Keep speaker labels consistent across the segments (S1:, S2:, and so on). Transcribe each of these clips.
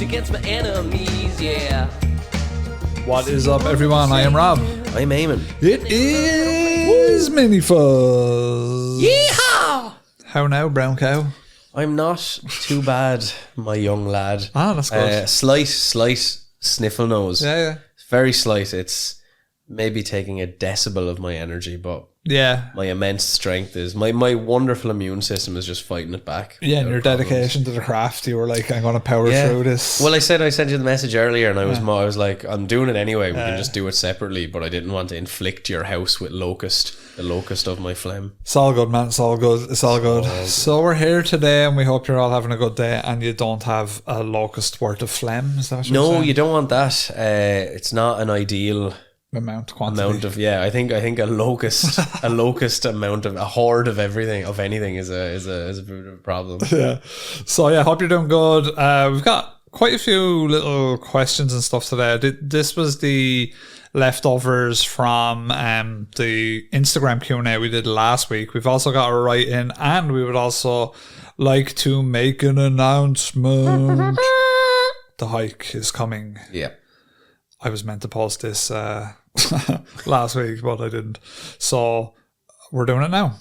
S1: against my enemies, yeah.
S2: What is up, everyone? I am Rob.
S1: I'm Eamon.
S2: It is Mini Fuzz.
S1: Yeehaw!
S2: How now, brown cow?
S1: I'm not too bad, my young lad.
S2: Ah, that's good.
S1: Slight sniffle nose.
S2: Yeah.
S1: Very slight. It's maybe taking a decibel of my energy, but
S2: Yeah.
S1: my immense strength is my wonderful immune system is just fighting it back.
S2: Yeah, and your dedication to the craft, you were like, I'm going to power through this.
S1: Well, I sent you the message earlier, and I was like, I'm doing it anyway. We can just do it separately, but I didn't want to inflict your house with the locust of my phlegm.
S2: It's all good, man. It's all good. So we're here today, and we hope you're all having a good day, and you don't have a locust worth of phlegm. Is that what you're saying?
S1: You don't want that. It's not an ideal
S2: quantity.
S1: I think a locust amount of a horde of anything is a bit of a problem.
S2: Yeah. So yeah, hope you're doing good. We've got quite a few little questions and stuff today. This was the leftovers from the Instagram Q&A we did last week. We've also got a write-in, and we would also like to make an announcement. The hike is coming.
S1: Yeah.
S2: I was meant to post this last week, but I didn't. So we're doing it now.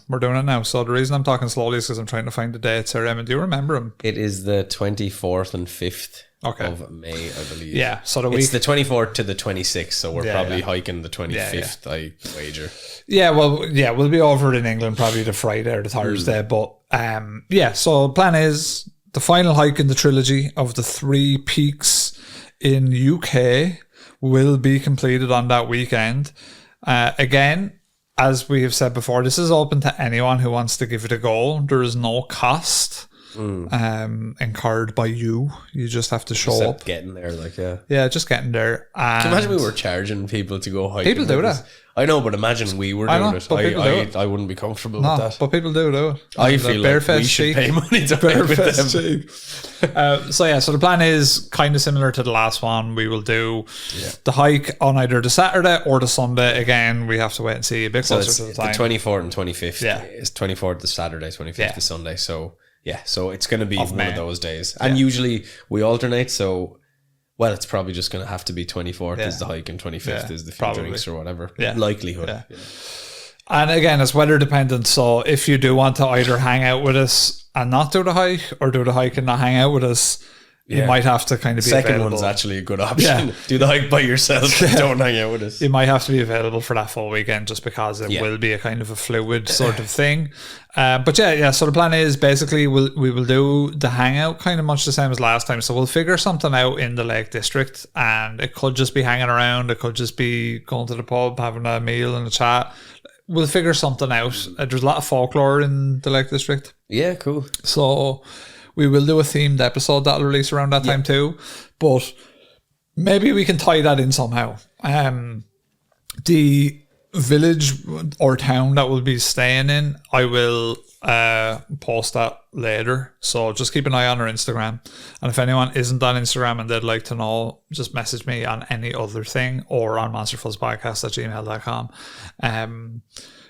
S2: So the reason I'm talking slowly is because I'm trying to find the dates here. Emma, do you remember them?
S1: It is the 24th and 5th of May, I believe.
S2: Yeah, so
S1: it's the 24th to the 26th, so we're probably hiking the 25th, I wager.
S2: Yeah, we'll be over in England probably the Friday or the Thursday, but so the plan is the final hike in the trilogy of the 3 peaks in UK will be completed on that weekend. Again, as we have said before, this is open to anyone who wants to give it a go. There is no cost incurred by you. You just have to show up.
S1: Getting there,
S2: just getting there.
S1: Can you imagine we were charging people to go hiking?
S2: People do that.
S1: I know, but imagine we were doing it. I wouldn't be comfortable with that.
S2: But people do it.
S1: I feel like we should pay money to hike with them.
S2: So the plan is kind of similar to the last one. We will do the hike on either the Saturday or the Sunday. Again, we have to wait and see a bit closer to the time.
S1: The 24th and 25th. Yeah. It's 24th the Saturday, 25th the Sunday. So it's going to be one of those days. And usually we alternate, so... Well, it's probably just going to have to be 24th is the hike and 25th is the few drinks or whatever. Yeah. Likelihood. Yeah.
S2: And again, it's weather dependent. So if you do want to either hang out with us and not do the hike, or do the hike and not hang out with us, you might have to kind of be
S1: Second
S2: available.
S1: One's actually a good option. Yeah. Do the hike by yourself and don't hang out with us.
S2: You might have to be available for that full weekend just because it will be a kind of a fluid sort of thing. But so the plan is basically we will do the hangout kind of much the same as last time. So we'll figure something out in the Lake District, and it could just be hanging around. It could just be going to the pub, having a meal and a chat. We'll figure something out. There's a lot of folklore in the Lake District. Yeah,
S1: cool.
S2: So... we will do a themed episode that'll release around that time too, but maybe we can tie that in somehow. The village or town that we'll be staying in, I will post that later. So just keep an eye on our Instagram. And if anyone isn't on Instagram and they'd like to know, just message me on any other thing or on monsterfuzzpodcast@gmail.com.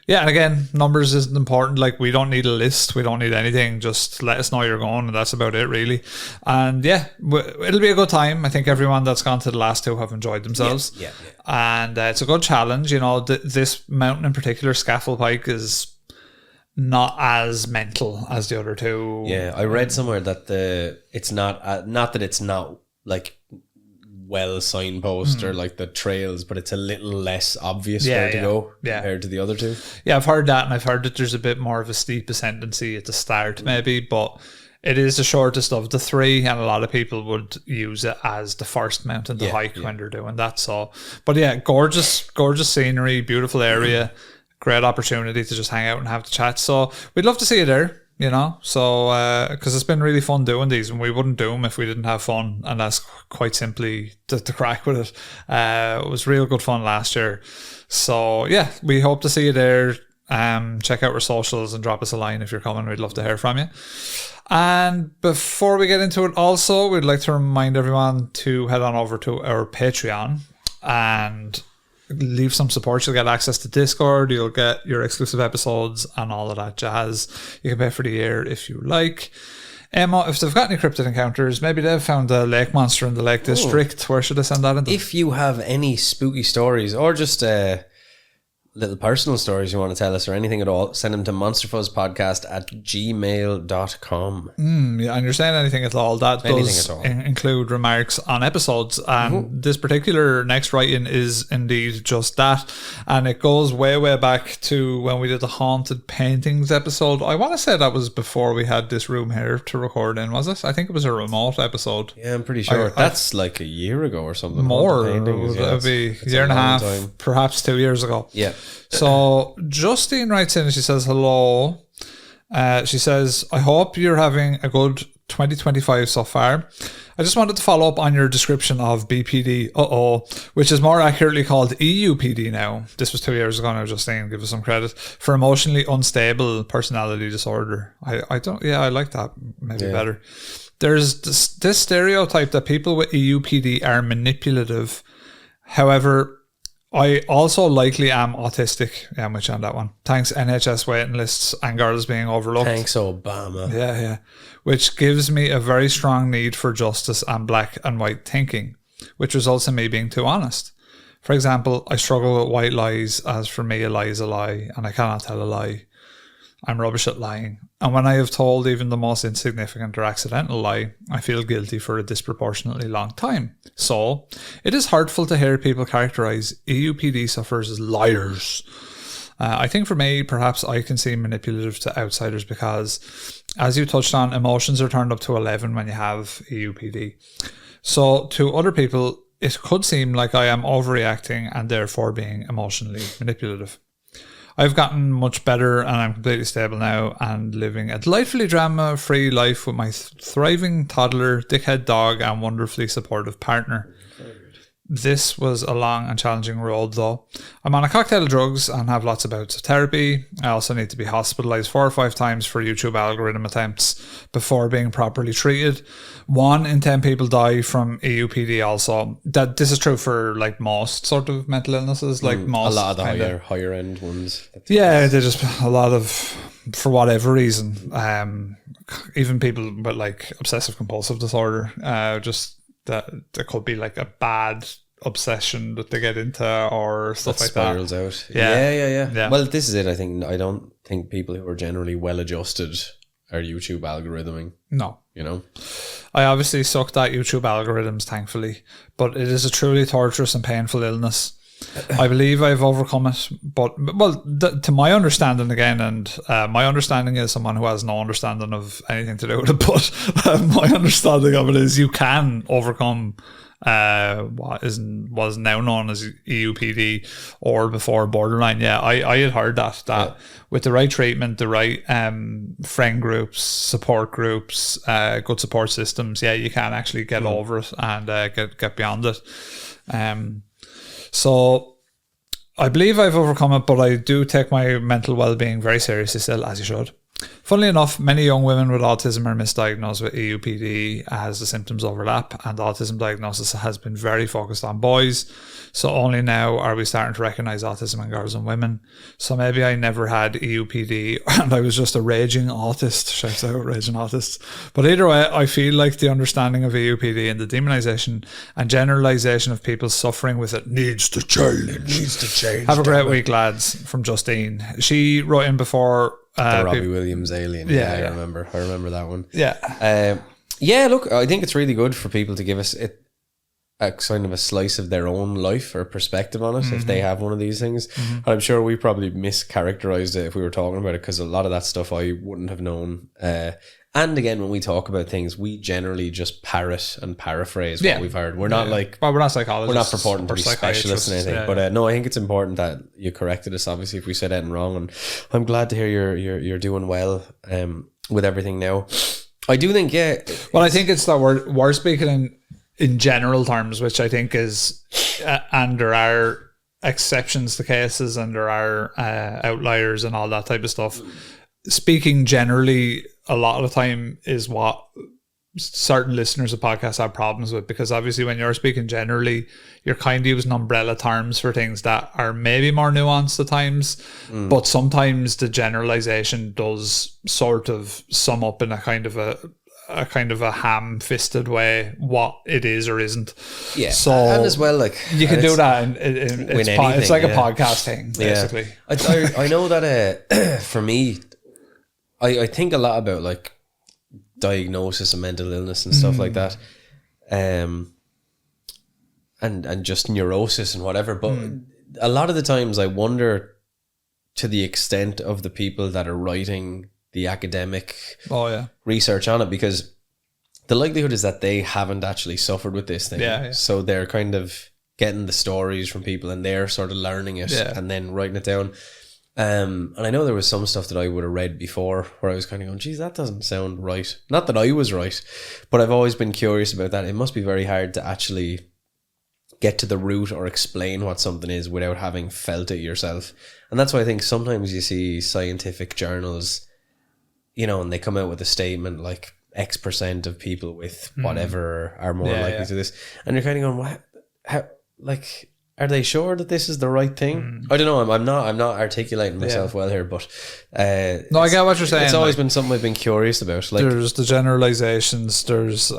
S2: And again, numbers isn't important. Like, we don't need a list. We don't need anything. Just let us know you're going, and that's about it, really. And it'll be a good time. I think everyone that's gone to the last 2 have enjoyed themselves.
S1: Yeah.
S2: And it's a good challenge. You know, this mountain in particular, Scaffold Pike, is not as mental as the other 2.
S1: Yeah, I read somewhere that it's not that it's not like well signpost or like the trails, but it's a little less obvious where to go compared to the other 2.
S2: Yeah, I've heard that, and I've heard that there's a bit more of a steep ascendancy at the start maybe, but it is the shortest of the 3, and a lot of people would use it as the first mountain to hike when they're doing that. So, but gorgeous scenery, beautiful area, great opportunity to just hang out and have the chat. So we'd love to see you there. You know, so because it's been really fun doing these, and we wouldn't do them if we didn't have fun, and that's quite simply the crack with it. It was real good fun last year, so we hope to see you there. Check out our socials and drop us a line if you're coming. We'd love to hear from you. And before we get into it, also we'd like to remind everyone to head on over to our Patreon and leave some support. You'll get access to Discord, you'll get your exclusive episodes and all of that jazz. You can pay for the year if you like. Emma, if they've got any cryptid encounters, maybe they've found a lake monster in the Lake District. Where should I send that into?
S1: If you have any spooky stories or just little personal stories you want to tell us or anything at all, send them to monsterfuzzpodcast@gmail.com.
S2: Yeah, and you're saying anything at all, that does include remarks on episodes. And this particular next writing is indeed just that. And it goes way, way back to when we did the Haunted Paintings episode. I want to say that was before we had this room here to record in, was it? I think it was a remote episode.
S1: Yeah, I'm pretty sure. That's like a year ago or something.
S2: More. It would be a year and a half, perhaps 2 years ago.
S1: Yeah.
S2: So Justine writes in and she says, hello. She says, I hope you're having a good 2025 so far. I just wanted to follow up on your description of BPD, which is more accurately called EUPD now. This was 2 years ago now, Justine, give us some credit, for emotionally unstable personality disorder. I like that maybe better. There's this stereotype that people with EUPD are manipulative. However, I also likely am autistic. Yeah, I'm with you on that one. Thanks, NHS waiting lists and girls being overlooked.
S1: Thanks, Obama.
S2: Yeah. Which gives me a very strong need for justice and black and white thinking, which results in me being too honest. For example, I struggle with white lies, as for me a lie is a lie, and I cannot tell a lie. I'm rubbish at lying. And when I have told even the most insignificant or accidental lie, I feel guilty for a disproportionately long time. So, it is hurtful to hear people characterise EUPD sufferers as liars. I think for me, perhaps I can seem manipulative to outsiders because, as you touched on, emotions are turned up to 11 when you have EUPD. So, to other people, it could seem like I am overreacting and therefore being emotionally manipulative. I've gotten much better and I'm completely stable now and living a delightfully drama-free life with my thriving toddler, dickhead dog and wonderfully supportive partner. This was a long and challenging road though. I'm on a cocktail of drugs and have lots of bouts of therapy. I also need to be hospitalised 4 or 5 times for YouTube algorithm attempts before being properly treated. 1 in 10 people die from EUPD also. That this is true for like most sort of mental illnesses, like most.
S1: A lot of the higher end ones.
S2: Yeah, they're just a lot of, for whatever reason, even people with like obsessive compulsive disorder, just that there could be like a bad obsession that they get into or stuff like that.
S1: Spirals out. Yeah. Well, this is it. I don't think people who are generally well adjusted are YouTube algorithming.
S2: No.
S1: You know?
S2: I obviously sucked at YouTube algorithms, thankfully, but it is a truly torturous and painful illness. I believe I've overcome it, but to my understanding again, and my understanding is someone who has no understanding of anything to do with it, but my understanding of it is you can overcome what was now known as EUPD or before borderline. Yeah, I had heard that with the right treatment, the right friend groups, support groups, good support systems, you can actually get over it and get beyond it. So I believe I've overcome it, but I do take my mental well-being very seriously still, as you should. Funnily enough, many young women with autism are misdiagnosed with EUPD as the symptoms overlap, and autism diagnosis has been very focused on boys. So only now are we starting to recognise autism in girls and women. So maybe I never had EUPD and I was just a raging autist. Shouts out, raging autists. But either way, I feel like the understanding of EUPD and the demonisation and generalisation of people suffering with it needs to change. Have a great week, lads. From Justine. She wrote in before...
S1: the Robbie Williams alien. I remember that one.
S2: Yeah.
S1: Look, I think it's really good for people to give us a kind of a slice of their own life or perspective on it if they have one of these things. I'm sure we probably mischaracterized it if we were talking about it, because a lot of that stuff I wouldn't have known. And again, when we talk about things, we generally just parrot and paraphrase what we've heard. We're not like...
S2: Well, we're not psychologists.
S1: We're not purporting to be specialists and anything. But no, I think it's important that you corrected us, obviously, if we said anything wrong. And I'm glad to hear you're doing well with everything now. I do think,
S2: Well, I think it's that we're speaking in general terms, which I think is... and there are exceptions to cases and there are outliers and all that type of stuff. Speaking generally... a lot of the time is what certain listeners of podcasts have problems with, because obviously when you're speaking generally, you're kind of using umbrella terms for things that are maybe more nuanced at times, but sometimes the generalization does sort of sum up in a kind of a kind of a ham-fisted way what it is or isn't.
S1: Yeah,
S2: so
S1: and as well, like
S2: you can do that. It's like a podcast thing, basically.
S1: Yeah. I know that for me, I think a lot about like diagnosis and mental illness and stuff like that, and just neurosis and whatever. But a lot of the times, I wonder to the extent of the people that are writing the academic research on it, because the likelihood is that they haven't actually suffered with this thing. So they're kind of getting the stories from people and they're sort of learning it and then writing it down. And I know there was some stuff that I would have read before where I was kind of going, geez, that doesn't sound right. Not that I was right, but I've always been curious about that. It must be very hard to actually get to the root or explain what something is without having felt it yourself. And that's why I think sometimes you see scientific journals, you know, and they come out with a statement like X% of people with whatever are more likely to this. And you're kind of going, what? How? Like, are they sure that this is the right thing? I don't know. I'm not articulating myself well here, but
S2: no, I get what you're saying.
S1: It's always been something I've been curious about. Like,
S2: there's the generalizations. There's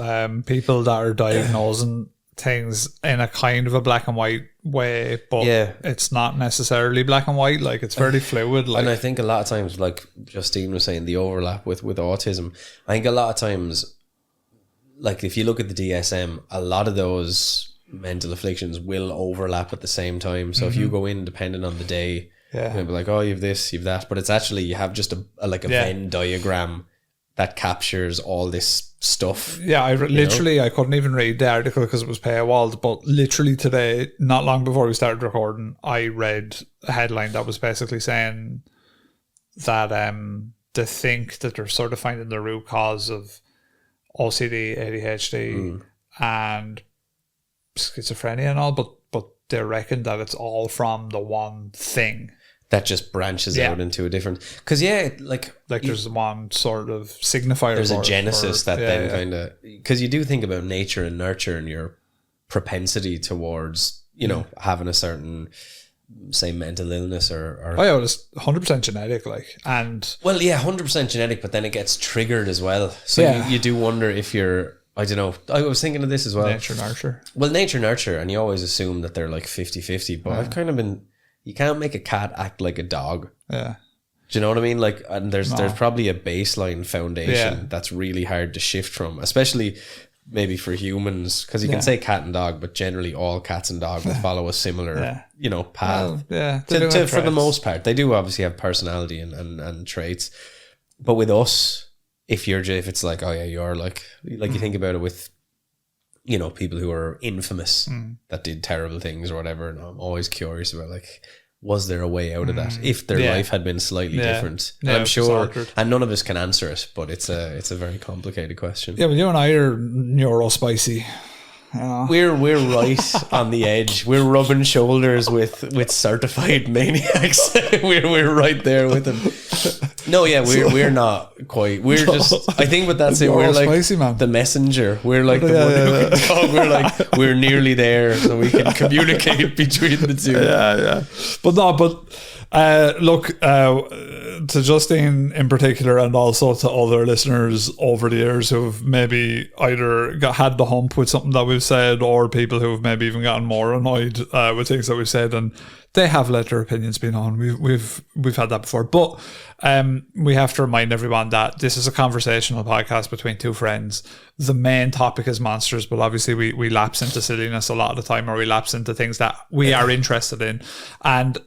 S2: people that are diagnosing things in a kind of a black and white way, but it's not necessarily black and white. Like, it's very fluid. Like,
S1: and I think a lot of times, like Justine was saying, the overlap with autism, I think a lot of times, like if you look at the DSM, a lot of those mental afflictions will overlap at the same time. So if you go in depending on the day, you'll be like, oh, you have this, you have that, but it's actually, you have just a Venn diagram that captures all this stuff. Yeah, I
S2: couldn't even read the article because it was paywalled, but literally today, not long before we started recording, I read a headline that was basically saying that they think that they're sort of finding the root cause of OCD, ADHD and schizophrenia and all, but they reckon that it's all from the one thing
S1: that just branches out into a different, because like
S2: there's one sort of signifier,
S1: there's a genesis that then kind of, because you do think about nature and nurture and your propensity towards, you know, having a certain, say, mental illness or
S2: it's 100% genetic, like, and
S1: 100% genetic, but then it gets triggered as well, so you do wonder if you're, I don't know, I was thinking of this as well,
S2: nature nurture,
S1: and you always assume that they're like 50-50, but I've kind of been, you can't make a cat act like a dog. Yeah. Do you know what I mean? Like, and there's probably a baseline foundation that's really hard to shift from, especially maybe for humans, because you can say cat and dog, but generally all cats and dogs will follow a similar, you know, path.
S2: Well,
S1: for the most part. They do obviously have personality and traits. But with us, if it's like, oh yeah, you're like you think about it with, you know, people who are infamous that did terrible things or whatever, and I'm always curious about, like, was there a way out of that if their life had been slightly different? And I'm sure, and none of us can answer it, but it's a very complicated question.
S2: Yeah, but you and I are neurospicy.
S1: We're right on the edge. We're rubbing shoulders with certified maniacs. we're right there with them. No, yeah, we're not quite. We're just, I think, but that's it. We're like spicy, the messenger. We're like the one who can talk. We're like, we're nearly there, so we can communicate between the two.
S2: Yeah. Look, to Justine in particular, and also to other listeners over the years who've maybe either had the hump with something that we've said, or people who've maybe even gotten more annoyed with things that we've said, and they have let their opinions be known. We've had that before, but we have to remind everyone that this is a conversational podcast between two friends. The main topic is monsters, but obviously we lapse into silliness a lot of the time, or we lapse into things that we are interested in, and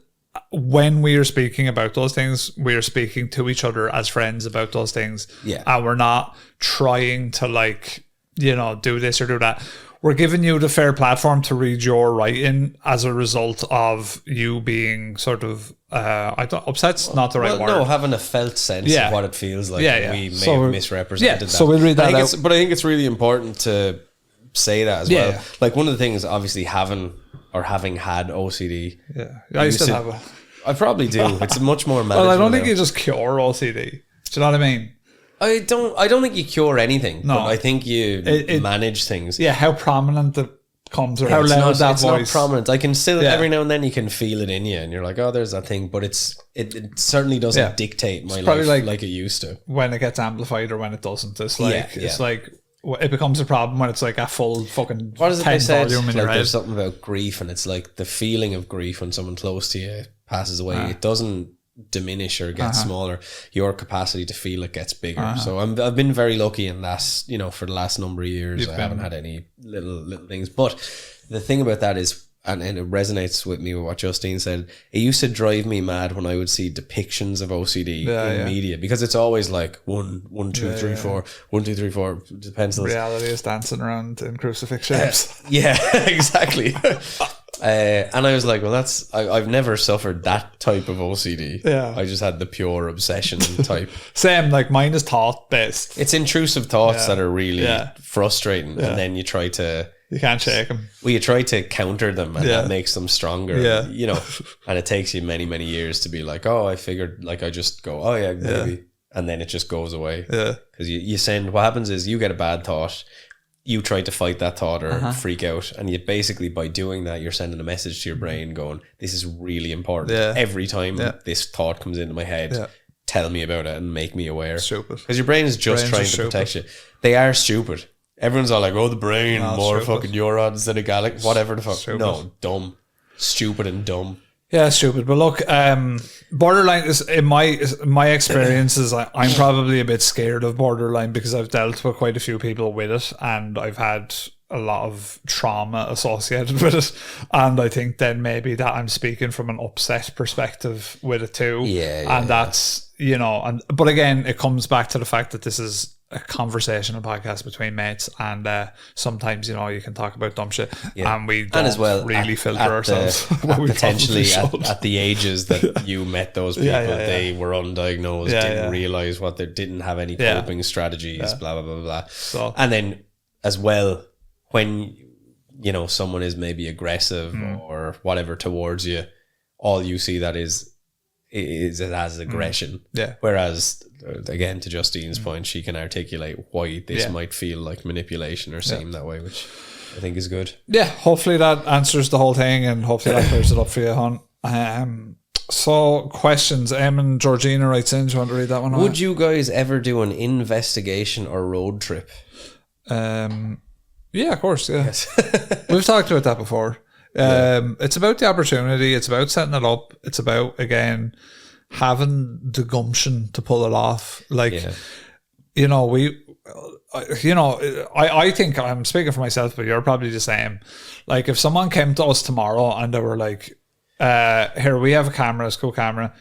S2: when we are speaking about those things, we are speaking to each other as friends about those things. Yeah. And we're not trying to, like, you know, do this or do that. We're giving you the fair platform to read your writing as a result of you being sort of, upset's not the right word.
S1: No, having a felt sense of what it feels like. We may have misrepresented that.
S2: So we'll read that out.
S1: But I think it's really important to say that as well. Like, one of the things, obviously, having had OCD.
S2: Yeah, I used to have a.
S1: I probably do. It's much more manageable.
S2: Well, I don't think you just cure OCD. Do you know what I mean?
S1: I don't think you cure anything. No, but I think you manage things.
S2: Yeah, how prominent the comes, or how loud that
S1: it's
S2: voice.
S1: Not prominent. I can still every now and then you can feel it in you, and you're like, oh, there's that thing, but it certainly doesn't dictate my life like it used to.
S2: When it gets amplified or when it doesn't, it's like it's like it becomes a problem when it's like a full fucking
S1: what is it they said?
S2: Volume in your head.
S1: There's something about grief, and it's like the feeling of grief when someone close to you passes away. It doesn't diminish or get smaller. Your capacity to feel it gets bigger. So I've been very lucky in that, for the last number of years. I haven't had any little things. But the thing about that is, and it resonates with me with what Justine said, it used to drive me mad when I would see depictions of OCD in media, because it's always like 1, 2, 3, 4, 1, 2, 3, 4 pencils.
S2: Reality is dancing around in crucifix shapes.
S1: Exactly. And I was like, well, I've never suffered that type of OCD. I just had the pure obsession type.
S2: Same, like mine is thought based.
S1: It's intrusive thoughts that are really frustrating, and then you can't shake them. Well, you try to counter them, and that makes them stronger. And it takes you many, many years to be like, oh, I figured, like, I just go, oh yeah, maybe, and then it just goes away. Because you send, what happens is you get a bad thought, you try to fight that thought or freak out, and you basically, by doing that, you're sending a message to your brain going, this is really important. Every time this thought comes into my head, tell me about it and make me aware.
S2: Stupid.
S1: Because your brain is just trying to protect you. They are stupid. Everyone's all like, oh, the brain, more fucking neurons than a galaxy, whatever the fuck. Stupid. No, dumb. Stupid and dumb.
S2: Yeah, stupid. But look, borderline is, in my experiences, I'm probably a bit scared of borderline because I've dealt with quite a few people with it, and I've had a lot of trauma associated with it. And I think then maybe that I'm speaking from an upset perspective with it too. And that's, but again, it comes back to the fact that this is a conversational podcast between mates, and sometimes you can talk about dumb shit, and we don't as well really filter ourselves.
S1: Potentially at the ages that you met those people, they were undiagnosed, didn't realize what they didn't have any coping strategies, blah blah blah blah. So, and then as well, when someone is maybe aggressive or whatever towards you, all you see that is it as aggression. Whereas, again, to Justine's point, she can articulate why this might feel like manipulation or seem that way, which I think is good.
S2: Hopefully that answers the whole thing, and hopefully that clears it up for you, hon. So, questions. Eamon Georgina writes in. Do you want to read that one?
S1: Would you guys ever do an investigation or road trip?
S2: Yeah, of course. Yes. We've talked about that before. It's about the opportunity, it's about setting it up, it's about, again, having the gumption to pull it off. Like, I think, I'm speaking for myself, but you're probably the same. Like, if someone came to us tomorrow and they were like, here, we have a camera, it's a cool camera,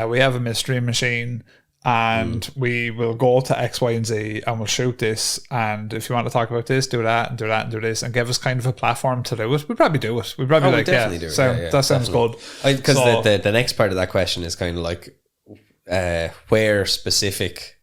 S2: we have a mystery machine, and we will go to X, Y, and Z, and we'll shoot this, and if you want to talk about this, do that, and do that, and do this, and give us kind of a platform to do it, we'd probably do it. We'd probably do it. So that sounds good.
S1: Because the next part of that question is kind of like where specific,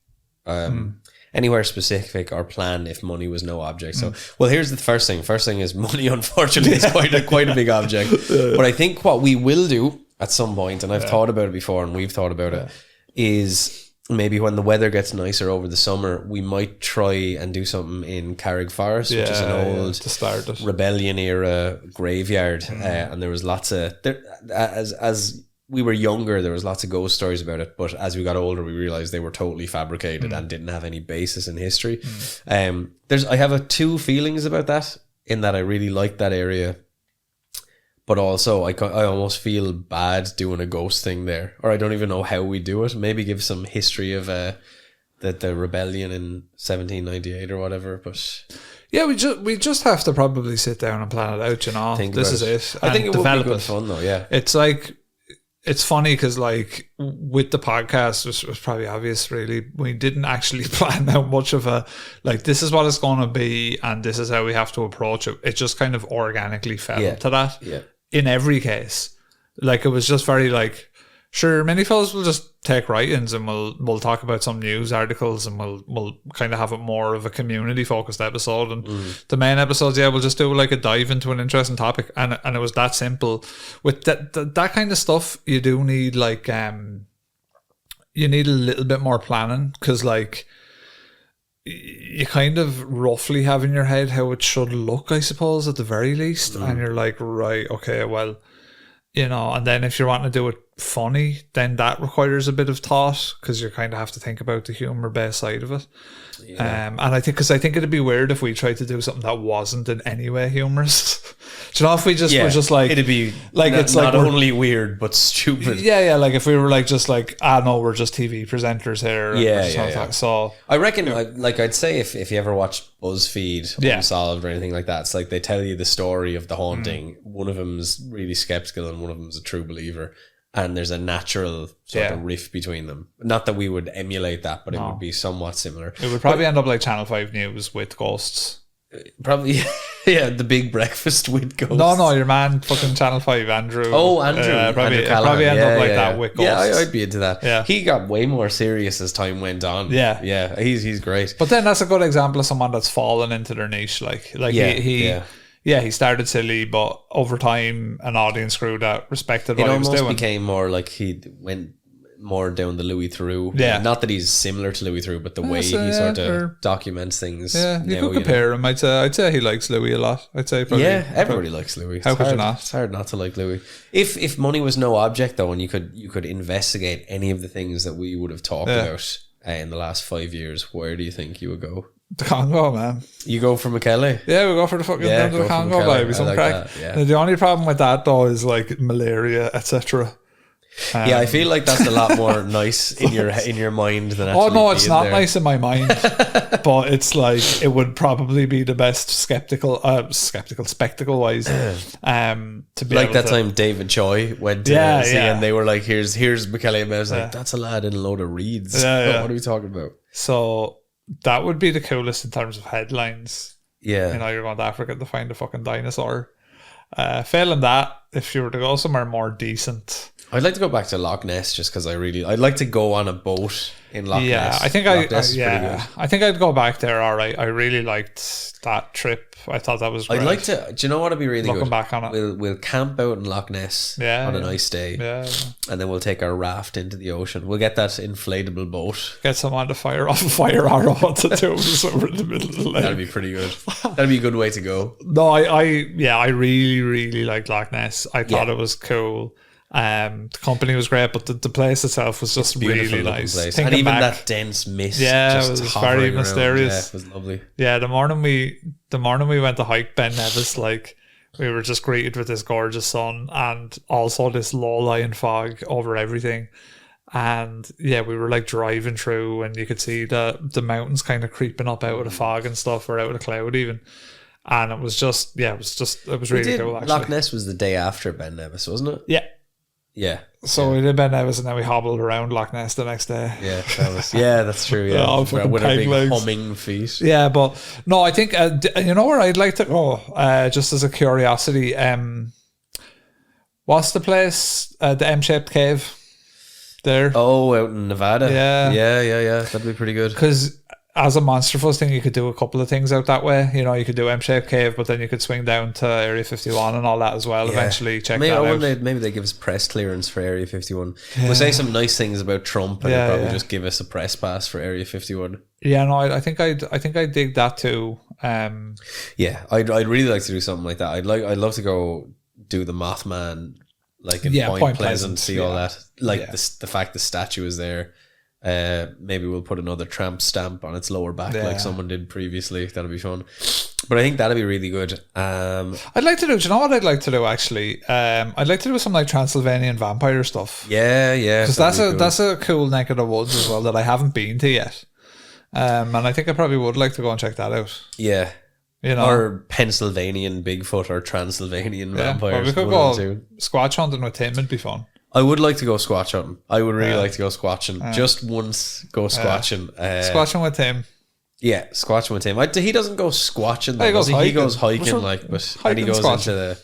S1: anywhere specific or planned if money was no object. So, well, here's the first thing. First thing is money, unfortunately, is quite a big object. But I think what we will do at some point, and I've thought about it before, and we've thought about it, is maybe when the weather gets nicer over the summer, we might try and do something in Carrick Forest, which is an old rebellion era graveyard. And there was lots of, as we were younger, there was lots of ghost stories about it. But as we got older, we realized they were totally fabricated and didn't have any basis in history. I have two feelings about that, in that I really like that area, but also I almost feel bad doing a ghost thing there, or I don't even know how we do it. Maybe give some history of the rebellion in 1798 or whatever. But
S2: yeah, we just have to probably sit down and plan it out. This is it.
S1: I think it would be good fun though. Yeah,
S2: it's like, it's funny because, like, with the podcast, which was probably obvious, really, we didn't actually plan out much of a, like, this is what it's going to be and this is how we have to approach it. It just kind of organically fell to that. Yeah. In every case, like, it was just very like, sure, many fellas will just take write-ins and we'll talk about some news articles, and we'll kind of have it more of a community focused episode, and the main episodes, we'll just do like a dive into an interesting topic, and it was that simple. With that kind of stuff, you do need like you need a little bit more planning, because, like, you kind of roughly have in your head how it should look, I suppose, at the very least. And you're like, right, okay, well, and then if you're wanting to do it funny, then that requires a bit of thought, because you kind of have to think about the humor-based side of it. Yeah. And I think it'd be weird if we tried to do something that wasn't in any way humorous. Do you know, if we just were just like,
S1: it'd be like, it's not only weird but stupid.
S2: Yeah, like if we were like just like, no, we're just TV presenters here.
S1: Yeah.
S2: So
S1: I reckon, I'd say if you ever watch BuzzFeed Unsolved or anything like that, it's like they tell you the story of the haunting. One of them's really skeptical and one of them's a true believer. And there's a natural sort of riff between them. Not that we would emulate that, but it would be somewhat similar.
S2: It would probably end up like Channel 5 News with ghosts.
S1: Probably, the big breakfast with ghosts.
S2: No, your man, fucking Channel 5, Andrew.
S1: Oh, Andrew.
S2: Probably end up like that with ghosts.
S1: Yeah, I'd be into that. Yeah. He got way more serious as time went on. Yeah, he's great.
S2: But then that's a good example of someone that's fallen into their niche. He started silly, but over time, an audience grew that respected what he was doing. It almost
S1: became more like he went more down the Louis Theroux. Yeah. Not that he's similar to Louis Theroux, but the way he sort of documents things.
S2: Yeah, you could compare him. I'd say he likes Louis a lot. I'd say probably.
S1: Yeah, everybody likes Louis.
S2: How could you not?
S1: It's hard not to like Louis. If money was no object, though, and you could investigate any of the things that we would have talked about in the last 5 years, where do you think you would go?
S2: The Congo, man.
S1: You go for Michele?
S2: Yeah, we go for the fucking down to the Congo, baby. Some crack. Now, the only problem with that, though, is like malaria, etc.
S1: I feel like that's a lot more nice in your mind than actually.
S2: Oh no, it's not nice in my mind, but it's like it would probably be the best spectacle wise. To be
S1: like that time David Choi went to see, and they were like, "Here's Michele," and I was like, "That's a lad in a load of reeds." What are we talking about?
S2: So that would be the coolest in terms of headlines.
S1: Yeah,
S2: you're going to Africa to find a fucking dinosaur. Failing that, if you were to go somewhere more decent.
S1: I'd like to go back to Loch Ness just because I'd like to go on a boat in Loch Ness.
S2: I think I think I'd go back there. All right, I really liked that trip. I thought that was great.
S1: I'd like to. Do you know what would be really
S2: Looking
S1: good?
S2: back on it,
S1: we'll camp out in Loch Ness on a nice day, and then we'll take our raft into the ocean. We'll get that inflatable boat.
S2: Get someone to fire off a fire arrow onto two of us over in the middle of the lake.
S1: That'd be pretty good. That'd be a good way to go.
S2: No, I really really liked Loch Ness. I thought it was cool. The company was great, but the place itself was just really nice.
S1: Place. And even that dense mist,
S2: it was very mysterious.
S1: It was lovely.
S2: Yeah, the morning we went to hike Ben Nevis, like we were just greeted with this gorgeous sun and also this low-lying fog over everything. And we were like driving through, and you could see the mountains kind of creeping up out of the fog and stuff, or out of the cloud even. And it was just, it was really cool. Actually,
S1: Loch Ness was the day after Ben Nevis, wasn't it?
S2: Yeah.
S1: Yeah.
S2: So we did Ben Nevis, and then we hobbled around Loch Ness the next day.
S1: Yeah, that's true. Yeah, with our big legs. Humming feet.
S2: Yeah, but no, I think you know where I'd like to go, just as a curiosity. What's the place? The M-shaped cave. There.
S1: Oh, out in Nevada.
S2: Yeah.
S1: That'd be pretty good.
S2: Because as a Monster Fuzz thing, you could do a couple of things out that way. You could do M-shaped cave, but then you could swing down to Area 51 and all that as well. Eventually, check that out.
S1: Maybe they give us press clearance for Area 51. We'll say some nice things about Trump, and they'll probably just give us a press pass for Area 51.
S2: Yeah, no, I think I'd dig that too.
S1: I'd really like to do something like that. I'd love to go do the Mothman, like in Point Pleasant, see all that. Like the fact the statue is there. Maybe we'll put another tramp stamp on its lower back like someone did previously. That'll be fun. But I think that'll be really good.
S2: I'd like to do, do you know what I'd like to do actually? I'd like to do some like Transylvanian vampire stuff.
S1: Yeah.
S2: Because that's a cool neck of the woods as well that I haven't been to yet. And I think I probably would like to go and check that out.
S1: Yeah. Or Pennsylvanian Bigfoot or Transylvanian vampires.
S2: We could go squatch hunting with Tim. It'd be fun.
S1: I would like to go squatch hunting. I would really like to go squatching. Just once go squatching.
S2: Squatching with him.
S1: Yeah, squatching with him. He doesn't go squatching though. He goes hiking and he goes into the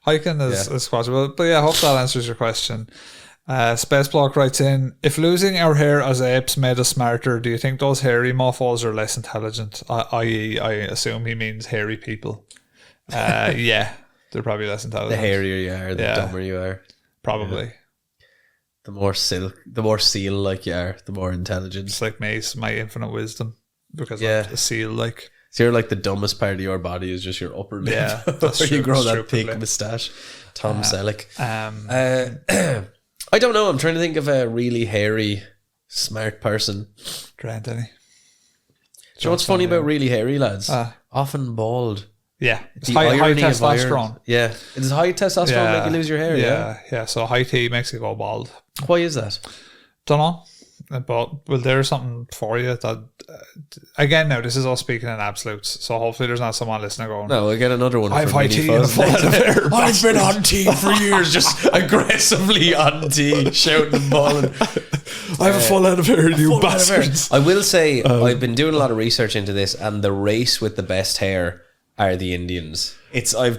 S2: hiking is squatching. But I hope that answers your question. Spaceblock writes in, if losing our hair as apes made us smarter, do you think those hairy mofos are less intelligent? I assume he means hairy people. Yeah. They're probably less intelligent.
S1: The hairier you are, the dumber you are.
S2: Probably.
S1: the more seal-like you are, the more intelligent.
S2: It's like my infinite wisdom, because I'm a seal. Like,
S1: so you're like the dumbest part of your body is just your upper lip.
S2: Yeah, that's
S1: where
S2: true.
S1: you grow
S2: That's
S1: that
S2: true,
S1: thick moustache. Tom Selleck.
S2: Um,
S1: I don't know. I'm trying to think of a really hairy, smart person.
S2: Grant any?
S1: Do you know what's funny about really hairy lads? Often bald.
S2: Yeah, it's high testosterone.
S1: Yeah, it's high testosterone make you lose your hair.
S2: Yeah. So high T makes you go bald.
S1: Why is that?
S2: Don't know, but well, there's something for you that. Again, now this is all speaking in absolutes, so hopefully there's not someone listening going,
S1: no, we'll get another one.
S2: I've high T and a full head of hair.
S1: I've been on T for years, just aggressively on T, shouting and bawling.
S2: I have a full head of hair, you bastards.
S1: I will say, I've been doing a lot of research into this, and the race with the best hair are the Indians. I've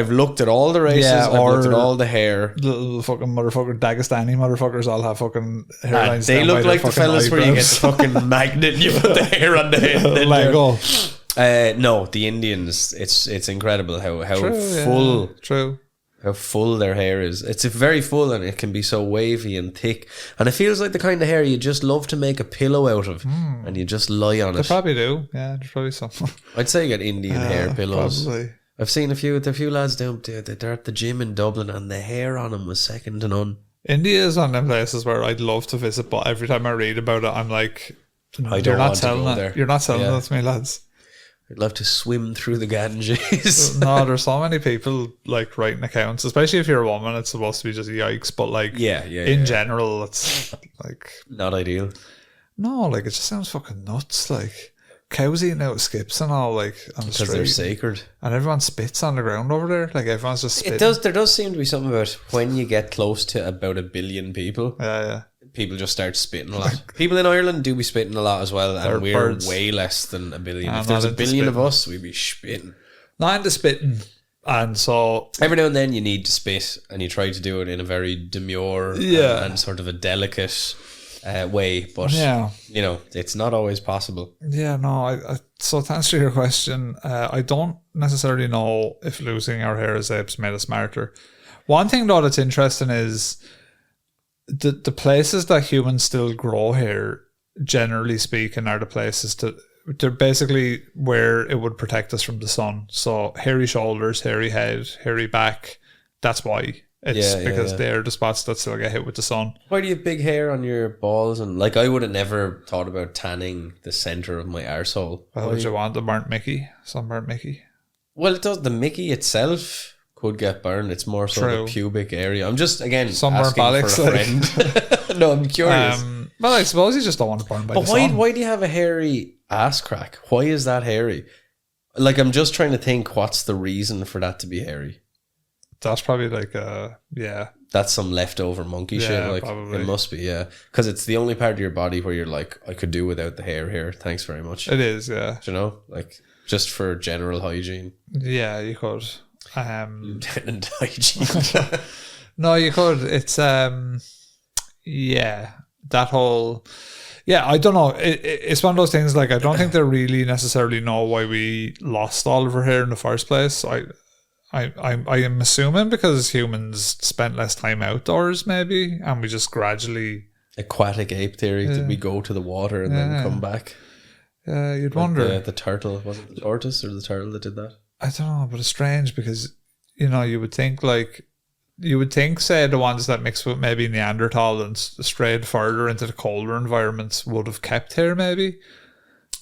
S1: looked at all the races, I've looked at all the hair.
S2: Little fucking motherfucker, Dagestani motherfuckers all have fucking hairlines.
S1: They look like the fellas where you get the fucking magnet and you put the hair on the head. And then no, the Indians, it's incredible how full.
S2: True.
S1: How full their hair is. It's very full, and it can be so wavy and thick, and it feels like the kind of hair you just love to make a pillow out of, and you just lie on it.
S2: They probably do. Yeah, there's probably some.
S1: I'd say you get Indian hair pillows.
S2: Probably.
S1: I've seen a few lads down there. They're at the gym in Dublin, and the hair on them was second to none.
S2: India is one of them places where I'd love to visit, but every time I read about it, I'm like, you're not selling it. You're not selling it to me, lads.
S1: I'd love to swim through the Ganges.
S2: No, there's so many people like writing accounts, especially if you're a woman. It's supposed to be just yikes, but like, in general, it's like
S1: not ideal.
S2: No, like it just sounds fucking nuts. Like cows eating out of skips and all, like on the street,
S1: because they're sacred,
S2: and everyone spits on the ground over there. Like everyone's just spitting.
S1: There does seem to be something about when you get close to about 1 billion people.
S2: Yeah.
S1: People just start spitting a lot. People in Ireland do be spitting a lot as well, and we're way less than 1 billion. If there's 1 billion of us, we'd be spitting.
S2: Not into spitting, and so
S1: every now and then you need to spit, and you try to do it in a very demure and sort of a delicate way, but you know, it's not always possible.
S2: Yeah, no. So to answer your question, I don't necessarily know if losing our hair as apes made us smarter. One thing though that's interesting is the places that humans still grow hair, generally speaking, are the places they're basically where it would protect us from the sun. So hairy shoulders, hairy head, hairy back. That's why. It's because they're the spots that still get hit with the sun.
S1: Why do you have big hair on your balls? And like, I would have never thought about tanning the centre of my arsehole.
S2: Well, would you want the burnt Mickey? Sunburnt Mickey?
S1: Well, it does. The Mickey itself could get burned. It's more so the pubic area. I'm just, again,
S2: sunburnt
S1: asking for a friend. No, I'm curious.
S2: Well, I suppose you just don't want to burn by the sun.
S1: Why do you have a hairy ass crack? Why is that hairy? Like, I'm just trying to think, what's the reason for that to be hairy?
S2: That's probably like
S1: that's some leftover monkey shit. Like, probably. It must be, because it's the only part of your body where you're like, I could do without the hair here. Thanks very much.
S2: It is, yeah.
S1: Do you know, like just for general hygiene.
S2: Yeah, you could.
S1: Lieutenant hygiene.
S2: No, you could. It's that whole. Yeah, I don't know. It's one of those things. Like, I don't think they really necessarily know why we lost all of our hair in the first place. I am assuming because humans spent less time outdoors, maybe, and we just gradually
S1: aquatic ape theory. Did we go to the water and then come back?
S2: You'd wonder.
S1: The turtle, was it the tortoise or the turtle that did that?
S2: I don't know, but it's strange because you would think say the ones that mixed with maybe Neanderthal and strayed further into the colder environments would have kept hair, maybe.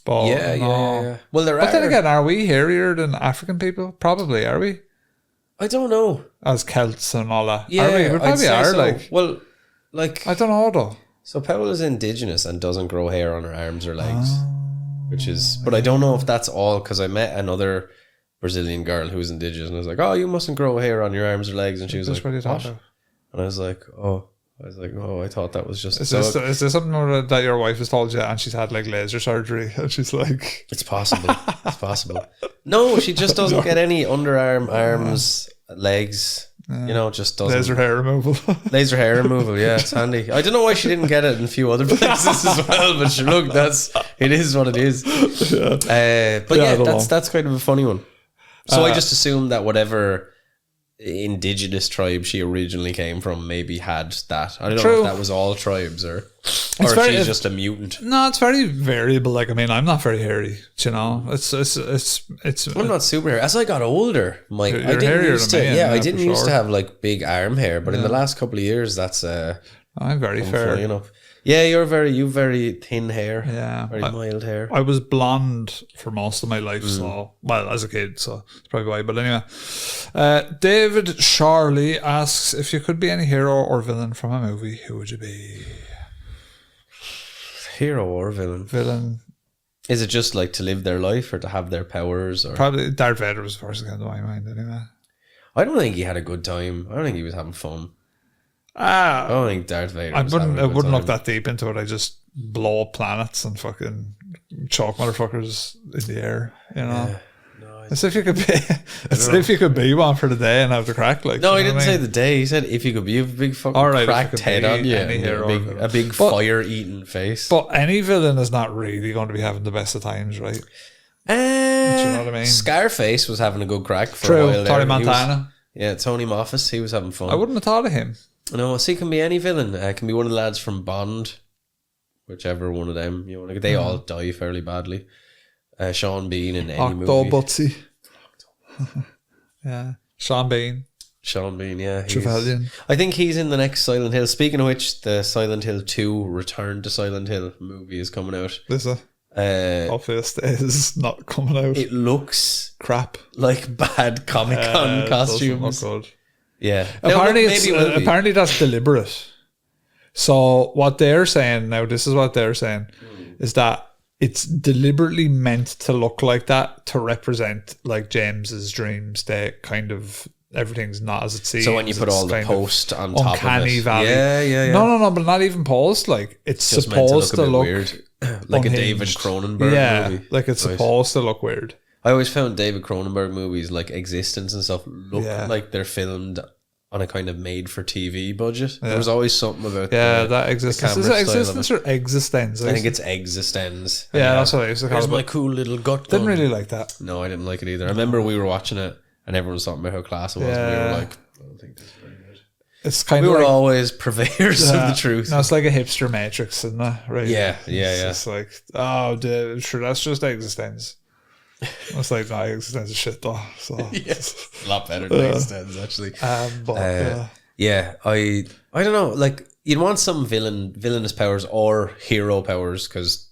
S2: But
S1: yeah. Well,
S2: but then again, are we hairier than African people? Probably, are we?
S1: I don't know.
S2: As Celts and all that.
S1: Yeah,
S2: are we? We probably are. So.
S1: I
S2: don't know though.
S1: So Paul is indigenous and doesn't grow hair on her arms or legs, which is. But I don't know if that's all, because I met another Brazilian girl who was indigenous, and I was like, "Oh, you mustn't grow hair on your arms or legs," and she was like, "What?" And I was like, "Oh." I thought that was just... Is
S2: this something that your wife has told you and she's had like laser surgery and she's like...
S1: It's possible. It's possible. No, she just doesn't get any underarm, arms, legs, just doesn't...
S2: Laser hair removal.
S1: Laser hair removal, yeah, it's handy. I don't know why she didn't get it in a few other places as well, but look, it is what it is. That's kind of a funny one. So I just assumed that whatever... indigenous tribe she originally came from maybe had that. I don't know if that was all tribes or if she's just a mutant.
S2: No, it's very variable. Like, I mean, I'm not very hairy, you know. It's
S1: I'm not super hairy. As I got older, I didn't used to have like big arm hair, but in the last couple of years, that's
S2: I'm very fair
S1: enough. Yeah, you've very thin hair.
S2: Yeah.
S1: Very mild hair.
S2: I was blonde for most of my life, so, well, as a kid, so it's probably why. But anyway, David Charlie asks, if you could be any hero or villain from a movie, who would you be?
S1: Hero or villain?
S2: Villain.
S1: Is it just like to live their life or to have their powers? Or?
S2: Probably Darth Vader was the first thing that came to my mind, anyway.
S1: I don't think he had a good time. I don't think he was having fun. I don't think Darth Vader I
S2: wouldn't look that deep into it. I just blow up planets and fucking chalk motherfuckers in the air, you know. Yeah. No, as if you could be if you could be one for the day and have the crack, like.
S1: No, he didn't say the day. He said if you could be a big fucking cracked head on you, a big fire eating face.
S2: But any villain is not really going to be having the best of times, right? Do you know what I mean?
S1: Scarface was having a good crack for a while.
S2: Tony Montana.
S1: Tony Moffat, he was having fun.
S2: I wouldn't have thought of him.
S1: No, he can be any villain. Can be one of the lads from Bond, whichever one of them. You know, they all die fairly badly. Sean Bean in any movie.
S2: Butsy. Yeah, Sean Bean,
S1: yeah.
S2: Trevelyan.
S1: I think he's in the next Silent Hill. Speaking of which, the Silent Hill 2 Return to Silent Hill movie is coming out.
S2: Is it? Hopefully it stays not coming out.
S1: It looks
S2: crap.
S1: Like bad Comic-Con costumes.
S2: Look good.
S1: Yeah.
S2: Apparently that's deliberate. So what they're saying now, this is what they're saying, is that it's deliberately meant to look like that to represent like James's dream state, kind of everything's not as it seems.
S1: So when you put all the post on top of
S2: uncanny
S1: it.
S2: valley.
S1: Yeah.
S2: No, but not even post. Like it's just supposed to look
S1: weird. Like unhinged. A David Cronenberg movie.
S2: Like it's supposed to look weird.
S1: I always found David Cronenberg movies like Existence and stuff look like they're filmed on a kind of made-for-TV budget. There was always something about
S2: that Existence. Is it Existence or Existence?
S1: I think it's Existence.
S2: Yeah, that's what I used to call it.
S1: Here's my cool little gut
S2: gun. Didn't really like that.
S1: No, I didn't like it either. I remember we were watching it and everyone was talking about how class it was and we were like, I don't think this is very good.
S2: It's kind
S1: we
S2: of
S1: were always purveyors of the truth.
S2: No, it's like a hipster Matrix, isn't it? Right?
S1: Yeah.
S2: It's like, sure, that's just Existence. It's like, no, Existence is shit though. So
S1: yes, a lot better than Existence actually.
S2: I
S1: don't know. Like you'd want some villainous powers or hero powers because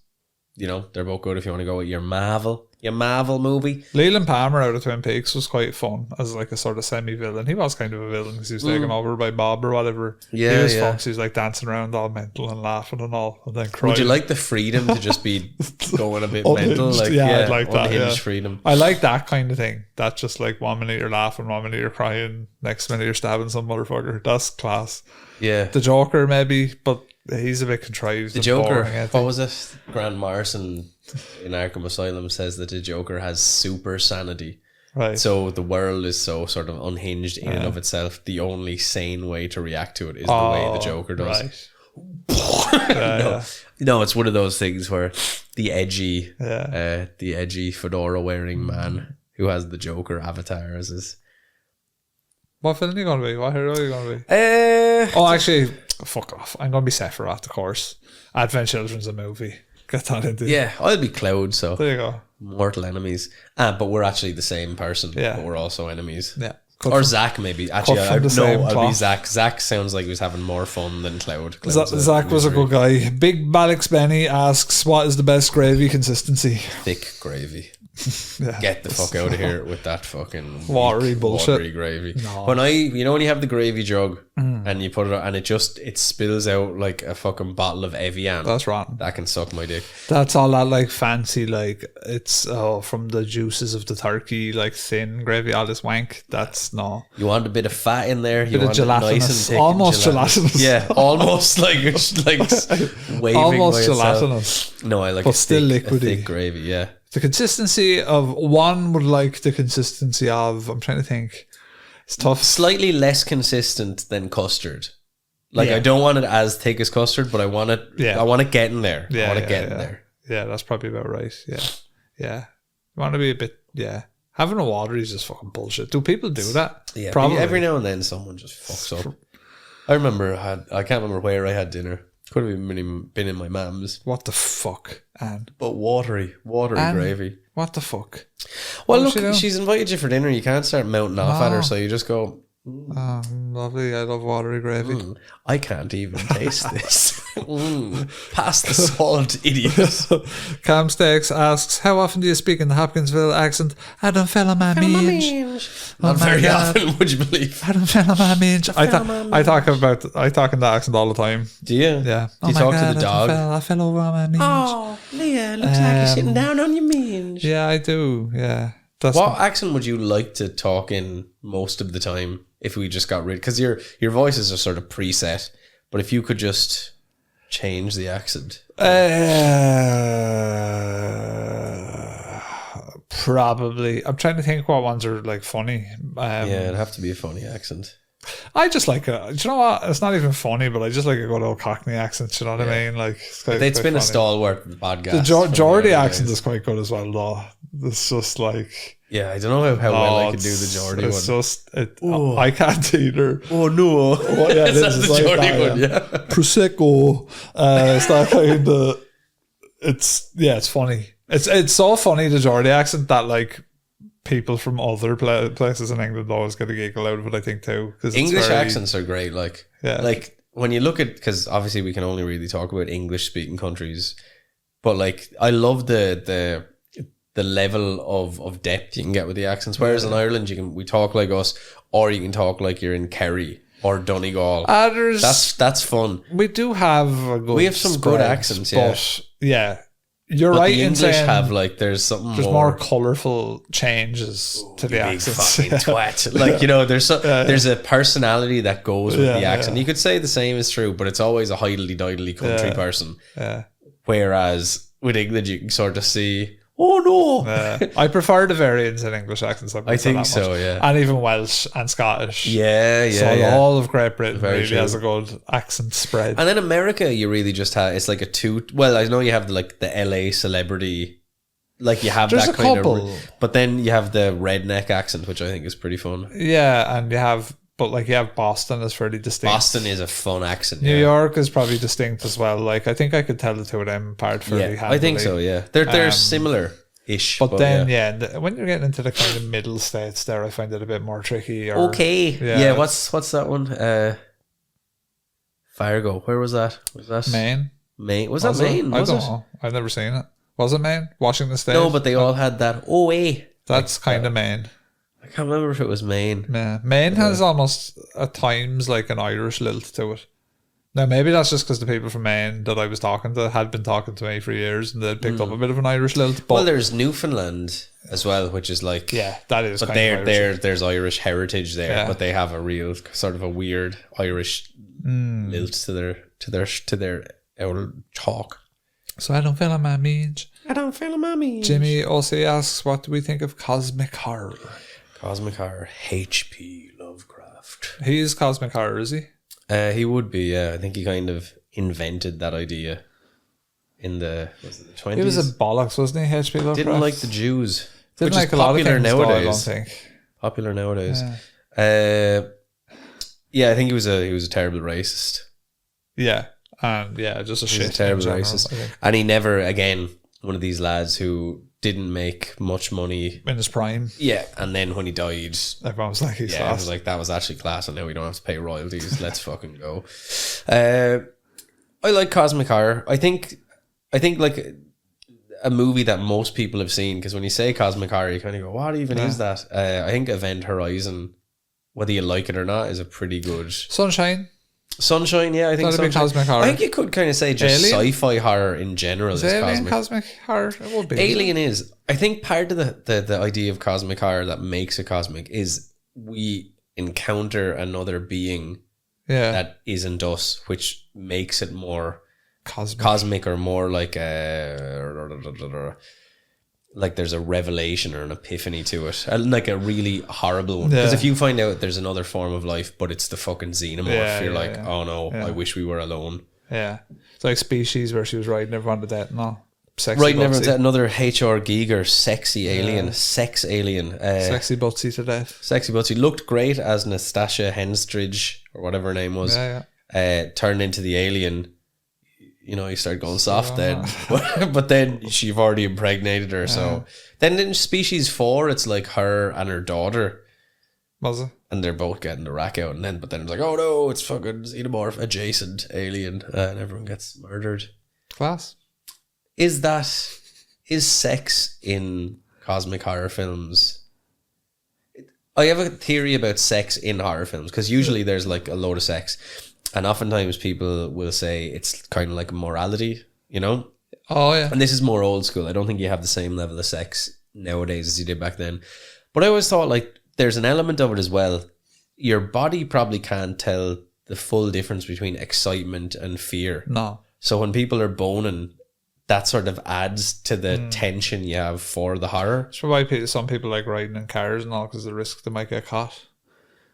S1: you know they're both good if you want to go with your Marvel movie.
S2: Leland Palmer out of Twin Peaks was quite fun as like a sort of semi-villain. He was kind of a villain because he was taken over by Bob or whatever. Yeah, he was fun. He was like dancing around all mental and laughing and all, and then crying.
S1: Would you like the freedom to just be going a bit mental? Like,
S2: I'd like that. Yeah.
S1: Freedom.
S2: I like that kind of thing. That's just like 1 minute you're laughing, 1 minute you're crying, next minute you're stabbing some motherfucker. That's class.
S1: Yeah.
S2: The Joker maybe, but he's a bit contrived.
S1: The Joker, what was it? Grant Morrison in Arkham Asylum says that the Joker has super sanity.
S2: Right.
S1: So the world is so sort of unhinged in and of itself. The only sane way to react to it is the way the Joker does.
S2: Right.
S1: No, it's one of those things where the edgy fedora wearing man who has the Joker avatar as his.
S2: What film are you going to be? What hero are you going to be? Actually, fuck off. I'm going to be Sephiroth, of course. Advent Children's a movie. Get that into it.
S1: Yeah, I'll be Cloud, so.
S2: There you go.
S1: Mortal enemies. But we're actually the same person, but we're also enemies.
S2: Yeah.
S1: Or Zach, maybe. Actually, I'll be Zach. Zach sounds like he was having more fun than Cloud.
S2: Zach was a good guy. Big Balix Benny asks, what is the best gravy consistency?
S1: Thick gravy. Get the fuck out of here with that fucking
S2: watery bullshit.
S1: Watery gravy. No. When you have the gravy jug and you put it on and it spills out like a fucking bottle of Evian.
S2: That's rotten.
S1: That can suck my dick.
S2: That's all that like fancy, like it's from the juices of the turkey, like thin gravy, all this wank. That's no.
S1: You want a bit of fat in there. You
S2: want gelatinous, it nice and thick, almost gelatinous.
S1: Yeah, almost like waving
S2: almost gelatinous.
S1: No, I like
S2: but still liquidy.
S1: Thick gravy. Yeah.
S2: The consistency of one would like the consistency of, I'm trying to think. It's tough.
S1: Slightly less consistent than custard. Like I don't want it as thick as custard, but I want it. I want it getting there. I want it getting there.
S2: Yeah, that's probably about right. Yeah. You want to be a bit. Having a watery is just fucking bullshit. Do people do that?
S1: Yeah,
S2: probably.
S1: Every now and then someone just fucks up. I remember I can't remember where I had dinner. Could have even been in my mum's.
S2: What the fuck, Anne?
S1: But watery Anne, gravy.
S2: What the fuck?
S1: Well, look, she's invited you for dinner. You can't start mounting off at her, so you just go...
S2: Oh, lovely. I love watery gravy.
S1: I can't even taste this. Pass the salt, idiot.
S2: Cam Steaks asks, how often do you speak in the Hopkinsville accent? I don't feel on my mange.
S1: Not very often, would you believe?
S2: I don't feel on my mange. I talk in that accent all the time.
S1: Do you?
S2: Yeah.
S1: Do you talk to the dog?
S2: I fell over on my mange.
S1: Oh, Leah, looks like you're sitting down on your mange.
S2: Yeah, I do. Yeah.
S1: What accent would you like to talk in most of the time if we just got rid? Because your voices are sort of preset, but if you could just change the accent,
S2: probably. I'm trying to think what ones are like funny.
S1: Yeah, it'd have to be a funny accent.
S2: I just like do you know what? It's not even funny, but I just like a good old Cockney accent. You know what I mean? Like
S1: it's been funny. A stalwart podcast.
S2: The Geordie accent is quite good as well, though. It's just like,
S1: yeah, I don't know how well I could do the Geordie one.
S2: It's just I can't either.
S1: Oh no!
S2: Yeah, it is the Geordie one. Yeah, Prosecco. It's that kind of. It's funny. It's so funny, the Geordie accent, that like people from other places in England always get a giggle out of it, I think, too.
S1: English accents are great. Like,
S2: yeah.
S1: Like when you look at, because obviously we can only really talk about English speaking countries, but like I love the level of depth you can get with the accents. Whereas in Ireland, we talk like us, or you can talk like you're in Kerry or Donegal. That's fun.
S2: We do have
S1: we have some good accents,
S2: but yeah. You're right
S1: the
S2: in
S1: English
S2: saying
S1: have like there's
S2: more colourful changes to the accents.
S1: Fucking twat. Like, you know, there's a personality that goes with the accent. You could say the same is true, but it's always a hidely country person.
S2: Yeah.
S1: Whereas with English, you can sort of see, oh no.
S2: I prefer the variants in English accents.
S1: I think so, yeah.
S2: And even Welsh and Scottish.
S1: Yeah.
S2: So all of Great Britain really has a good accent spread.
S1: And in America, you really just have, it's like well, I know you have the LA celebrity, like you have that kind of, but then you have the redneck accent, which I think is pretty fun.
S2: Yeah, and you have Boston is fairly distinct.
S1: Boston is a fun accent.
S2: New York is probably distinct as well. Like, I think I could tell the two of them apart fairly handily.
S1: I think so, yeah. They're similar-ish.
S2: But then, when you're getting into the kind of middle states there, I find it a bit more tricky.
S1: Okay. Yeah, what's that one? Fargo. Where was that? Was that
S2: Maine?
S1: Maine. Was that Maine?
S2: I don't know. I've never seen it. Was it Maine? Washington State?
S1: No, but they all had that.
S2: That's kind of Maine.
S1: I can't remember if it was Maine.
S2: Yeah. Maine has almost at times like an Irish lilt to it. Now maybe that's just because the people from Maine that I was talking to had been talking to me for years and they'd picked up a bit of an Irish lilt. But
S1: there's Newfoundland as well, which is like,
S2: yeah, that is.
S1: But there's Irish heritage there, but they have a real sort of a weird Irish lilt to their old talk.
S2: So I don't feel on my mange. Jimmy also asks, what do we think of cosmic horror?
S1: Cosmic horror, H.P. Lovecraft.
S2: He is cosmic horror, is he?
S1: He would be, yeah. I think he kind of invented that idea in the 20s.
S2: He was a bollocks, wasn't he, H.P. Lovecraft?
S1: Didn't like the Jews.
S2: Didn't like a lot of things nowadays. Though, I don't think.
S1: Popular nowadays. Yeah, I think he was a terrible racist.
S2: Yeah, and just a
S1: terrible racist. And he never, again, one of these lads who didn't make much money
S2: in his prime.
S1: Yeah, and then when he died,
S2: everyone was like, he's class.
S1: I was like, that was actually class, and now we don't have to pay royalties. Let's fucking go. I like cosmic horror. I think like a movie that most people have seen, because when you say cosmic horror, you kind of go, what even is that? I think Event Horizon, whether you like it or not, is a pretty good. Sunshine, yeah, I think so.
S2: Cosmic horror.
S1: I think you could kind of say just sci-fi horror in general is
S2: Alien cosmic horror? It would be.
S1: Alien is. I think part of the idea of cosmic horror that makes it cosmic is we encounter another being that isn't us, which makes it more cosmic or more like like there's a revelation or an epiphany to it, like a really horrible one. Because if you find out there's another form of life, but it's the fucking xenomorph, you're oh no, I wish we were alone.
S2: Yeah, it's like Species where she was riding everyone to death and all. Sexy
S1: right, never
S2: Butsy.
S1: another H.R. Giger, sexy alien, sex alien.
S2: Sexy Butsy to death.
S1: Sexy Butsy looked great as Nastasia Henstridge, or whatever her name was. Turned into the alien. You know, you start going soft then. But then you've already impregnated her, so... Then in Species 4, it's like her and her daughter.
S2: Was it?
S1: And they're both getting the rack out, but then it's like, oh no, it's fucking xenomorph adjacent alien, and everyone gets murdered.
S2: Class.
S1: Is sex in cosmic horror films? I have a theory about sex in horror films, because usually there's like a load of sex, and oftentimes people will say it's kind of like a morality, you know?
S2: Oh yeah.
S1: And this is more old school. I don't think you have the same level of sex nowadays as you did back then. But I always thought like there's an element of it as well. Your body probably can't tell the full difference between excitement and fear.
S2: No.
S1: So when people are boning, that sort of adds to the tension you have for the horror.
S2: That's why some people like riding in cars and all, because the risk they might get caught.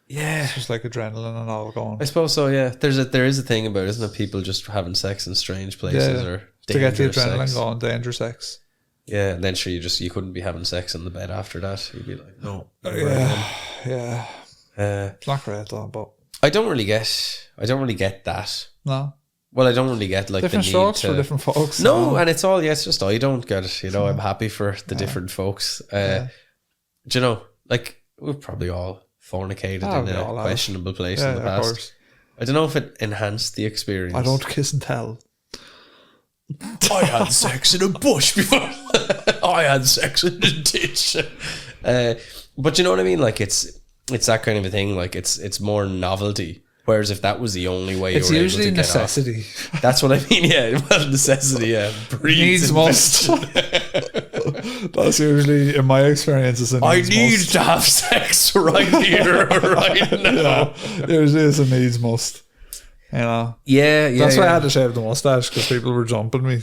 S1: Yeah.
S2: It's just like adrenaline and all going.
S1: I suppose so, yeah. There is a thing about it, isn't it? People just having sex in strange places or
S2: to get the adrenaline
S1: sex.
S2: going, danger sex.
S1: Yeah, and then sure you couldn't be having sex in the bed after that. You'd be like, no.
S2: Yeah. It's not great though, but
S1: I don't really get that.
S2: No.
S1: Well, I don't really get like
S2: different
S1: the need
S2: strokes
S1: to,
S2: for different folks.
S1: No, and it's all it's just I don't get it. You know, I'm happy for the different folks. Do you know, like we've probably all fornicated in a questionable place in the past. I don't know if it enhanced the experience.
S2: I don't kiss and tell.
S1: I had sex in a bush before. I had sex in a ditch. But you know what I mean? Like it's that kind of a thing. Like it's more novelty. Whereas if that was the only way
S2: it's
S1: you were
S2: usually
S1: able to
S2: necessity.
S1: Get off, that's what I mean. Yeah, well, necessity. Yeah,
S2: needs must. That's usually, in my experience, is a needs
S1: I need
S2: must.
S1: to have sex right here, right now.
S2: Usually it's a needs must. You know.
S1: Yeah.
S2: That's why I had to shave the mustache, because people were jumping me.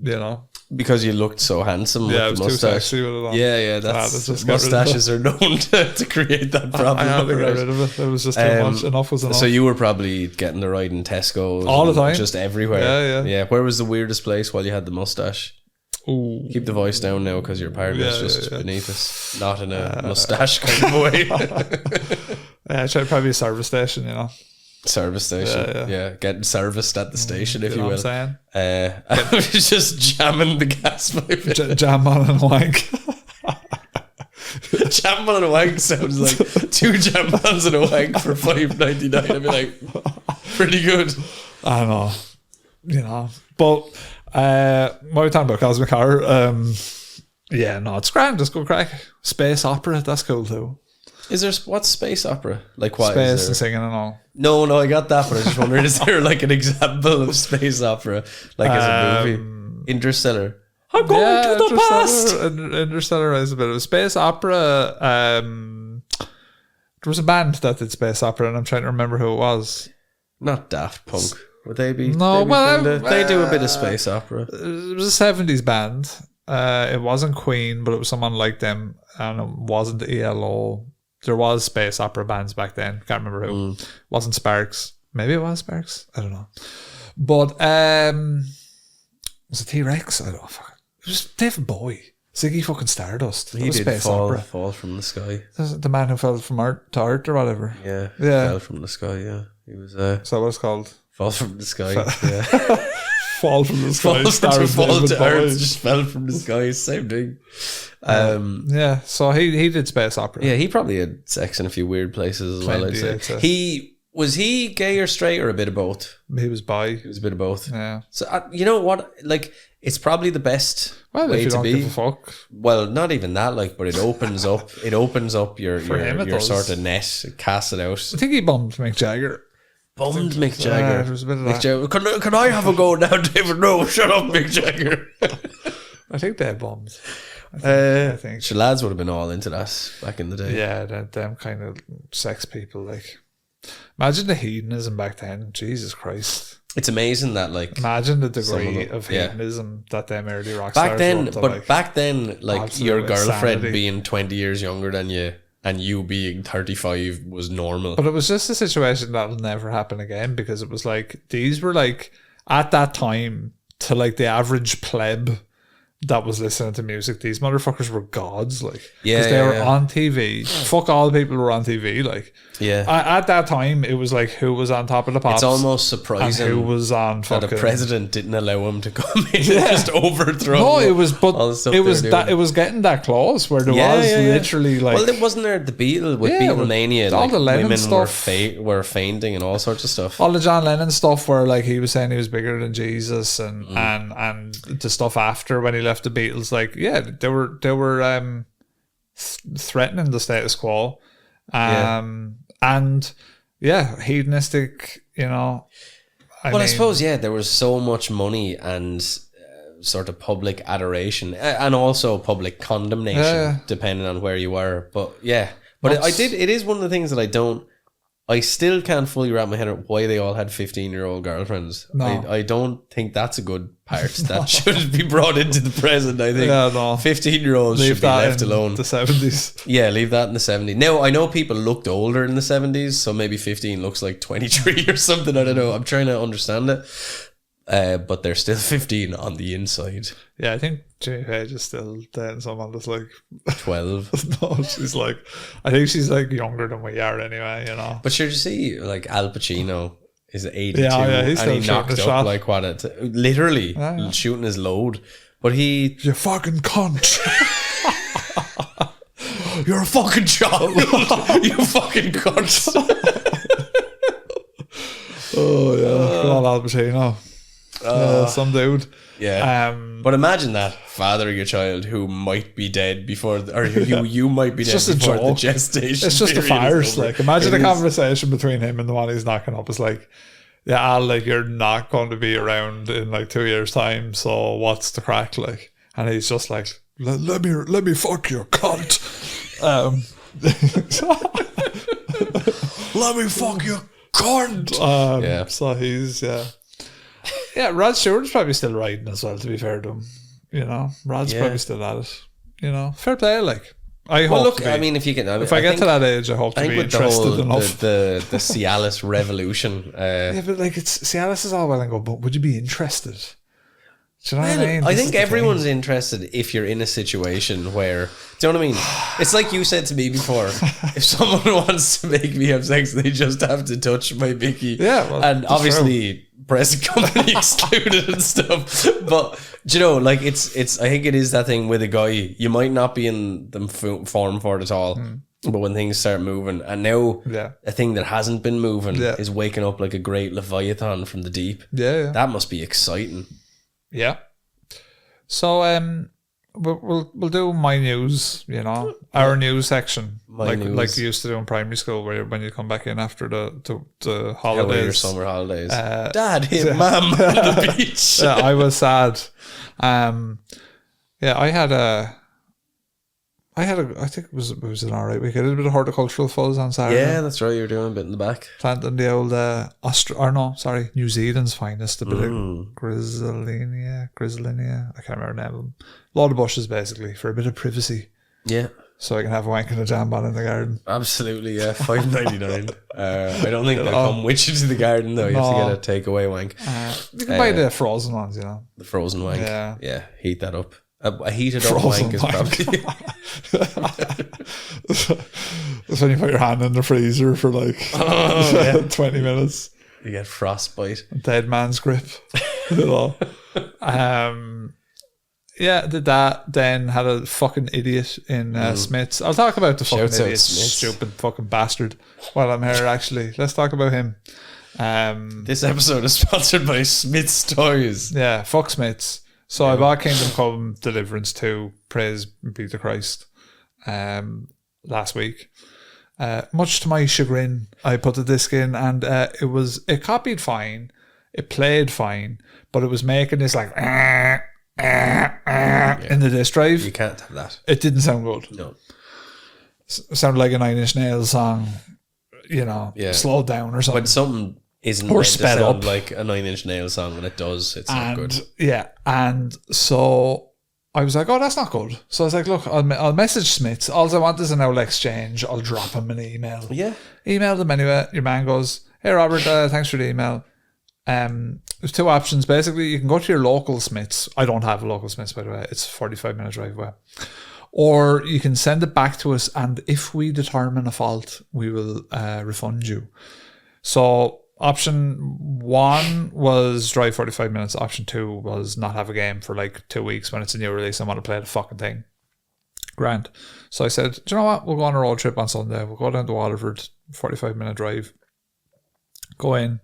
S2: You know.
S1: Because you looked so handsome with
S2: it
S1: the
S2: was
S1: mustache.
S2: Too sexy with it on.
S1: Yeah, that's mustaches are known to create that problem.
S2: I had to get rid of it. It was just too much. Enough was enough.
S1: So you were probably getting the ride in Tesco
S2: all the time,
S1: just everywhere. Yeah. Where was the weirdest place while you had the mustache?
S2: Ooh.
S1: Keep the voice down now, because your partner's just beneath us, not in a mustache kind of way.
S2: I tried probably a service station, you know.
S1: Service station, getting serviced at the station, if you will.
S2: What I'm saying?
S1: I was just jamming the gas pipe.
S2: Jam on and wank.
S1: Jam on and a wank sounds like 2 jam ons and a wank for $5.99. I'd be like, pretty good.
S2: I know, you know. But what are we talking about? Cosmic horror. It's grand. Just go crack. Space opera. That's cool too.
S1: Is there what's space opera? Like what?
S2: Space and singing and all.
S1: No, I got that, but I was just wondering, is there like an example of space opera, like as a movie? Interstellar. I'm going to the past.
S2: Interstellar is a bit of a space opera. There was a band that did space opera, and I'm trying to remember who it was.
S1: Not Daft Punk. Would they be?
S2: No,
S1: they do a bit of space opera.
S2: It was a 70s band. It wasn't Queen, but it was someone like them, and it wasn't ELO. There was space opera bands back then. Can't remember who. Wasn't Sparks. Maybe it was Sparks. I don't know. But was it T-Rex? I don't know. It was David Bowie. Ziggy fucking Stardust.
S1: He did fall from the sky.
S2: The man who fell from art to art or whatever.
S1: Yeah. Fell from the sky. Yeah. He was.
S2: Is that what it's called?
S1: Fall from the sky. Yeah.
S2: Fall from the sky.
S1: Fall to earth. Just fell from the sky. Same thing.
S2: So he did space opera.
S1: Yeah, he probably had sex in a few weird places as well, I'd say. Was he gay or straight or a bit of both?
S2: He was bi.
S1: He was a bit of both.
S2: Yeah.
S1: So you know what? Like, it's probably the best way
S2: if you
S1: to
S2: don't
S1: be.
S2: Give a fuck.
S1: Well, not even that. Like, but it opens up. It opens up your sort of net. It casts it out.
S2: I think he bummed Mick Jagger.
S1: Bummed Mick Jagger.
S2: There was a bit of that.
S1: Can I have a go now, David? No, shut up, Mick Jagger.
S2: I think they bummed. I think.
S1: Sure, lads would have been all into that back in the day.
S2: Yeah, them kind of sex people. Like, imagine the hedonism back then. Jesus Christ.
S1: It's amazing that, like,
S2: imagine the degree of hedonism that them early rock stars
S1: back then, like your girlfriend being 20 years younger than you and you being 35 was normal.
S2: But it was just a situation that'll never happen again, because it was like, these were like, at that time, to like the average pleb, that was listening to music. These motherfuckers were gods, like,
S1: because
S2: they were on TV. Fuck all the people who were on TV, like.
S1: Yeah.
S2: At that time, it was like who was on Top of the Pops.
S1: It's almost surprising
S2: and who was on fucking.
S1: That the president didn't allow him to come in and just overthrow.
S2: No, it was, but it was getting that close where there was literally like.
S1: Well, it wasn't there the Beatles with Beatlemania.
S2: All
S1: like,
S2: the Lennon
S1: women
S2: stuff
S1: were fainting and all sorts of stuff.
S2: All the John Lennon stuff where like he was saying he was bigger than Jesus and the stuff after when he left the Beatles, like they were threatening the status quo, and hedonistic, you know. I
S1: suppose there was so much money and sort of public adoration and also public condemnation depending on where you were, but it is one of the things that I still can't fully wrap my head around why they all had 15-year-old girlfriends. No. I don't think that's a good part. That should be brought into the present, I think. 15-year-olds should be left alone.
S2: The 70s.
S1: Yeah, leave that in the 70s. Now, I know people looked older in the 70s, so maybe 15 looks like 23 or something. I don't know. I'm trying to understand it. But they're still 15 on the inside.
S2: Yeah, I think Jimmy Page is still dating someone that's like
S1: 12.
S2: No, I think she's like younger than we are anyway, you know.
S1: But sure, you see, like Al Pacino is 82
S2: he's
S1: and he knocked up
S2: shot.
S1: like literally shooting his load. But
S2: you fucking cunt.
S1: You're a fucking child. You fucking cunt.
S2: Oh yeah, good old Al Pacino. Some dude.
S1: Yeah. But imagine that fathering a child who might be dead before, or you might be dead before the gestation.
S2: It's just a farce. Like, imagine the conversation between him and the one he's knocking up. It's like, Al, like, you're not going to be around in like 2 years' time. So what's the crack, like? And he's just like, let me fuck your cunt. Let me fuck your cunt. So he's Rod Stewart's probably still riding as well, to be fair to him, you know. Rod's probably still at it, you know. Fair play. Like, I hope
S1: I mean, if you can,
S2: if I get to that age, I hope to be interested enough.
S1: The Cialis revolution,
S2: but like, Cialis is all well and good, but would you be interested? Do you know what I mean?
S1: I think everyone's interested if you're in a situation where, do you know what I mean? It's like you said to me before, if someone wants to make me have sex, they just have to touch my Mickey.
S2: Yeah, well,
S1: and obviously present company excluded and stuff. But, do you know, like, it's I think it is that thing with a guy, you might not be in the form for it at all. But when things start moving, and now a thing that hasn't been moving is waking up like a great Leviathan from the deep. That must be exciting.
S2: Yeah. So we'll do my news, you know, our news section, like you used to do in primary school, where when you come back in after the holidays,
S1: how were your summer holidays? Dad hit Mum on the beach.
S2: I was sad. I think it was an alright week. I did a bit of horticultural fuzz on Saturday.
S1: Yeah, that's right. You were doing a bit in the back.
S2: Planting the old New Zealand's finest, a bit of Grizzlinia. I can't remember the name of them. A lot of bushes, basically, for a bit of privacy.
S1: Yeah.
S2: So I can have a wank and a jambon in the garden.
S1: Absolutely, yeah. $5.99. I don't think they'll come with you to the garden, though. You have to get a takeaway wank.
S2: You can buy the frozen ones, you know.
S1: The frozen wank. Yeah. Heat that up. A heated up wank is probably.
S2: That's when you put your hand in the freezer for like 20 minutes.
S1: You get frostbite.
S2: Dead man's grip. You know. Did that. Then had a fucking idiot in Smith's. I'll talk about the fucking idiot, stupid fucking bastard, while I'm here. Actually, let's talk about him.
S1: This episode is sponsored by Smith's Toys.
S2: Yeah, fuck Smith's. So I bought Kingdom Come Deliverance 2, praise be to Christ, last week. Much to my chagrin, I put the disc in and it copied fine, it played fine, but it was making this like in the disc drive.
S1: You can't have that.
S2: It didn't sound good.
S1: No.
S2: It sounded like a Nine Inch Nails song, you know, slowed down or something.
S1: When something isn't meant to sound like a Nine Inch Nails song, and it does, it's not good.
S2: Yeah, and so I was like, oh, that's not good. So I was like, look, I'll message Smiths. All I want is an old exchange. I'll drop him an email.
S1: Yeah.
S2: Emailed him anyway. Your man goes, hey, Robert, thanks for the email. there's two options. Basically, you can go to your local Smiths. I don't have a local Smiths, by the way. It's a 45-minute drive away. Or you can send it back to us, and if we determine a fault, we will refund you. So option 1 was drive 45 minutes. Option 2 was not have a game for like 2 weeks when it's a new release. I want to play the fucking thing. Grand. So I said, do you know what? We'll go on a road trip on Sunday. We'll go down to Waterford, 45-minute drive. Go in,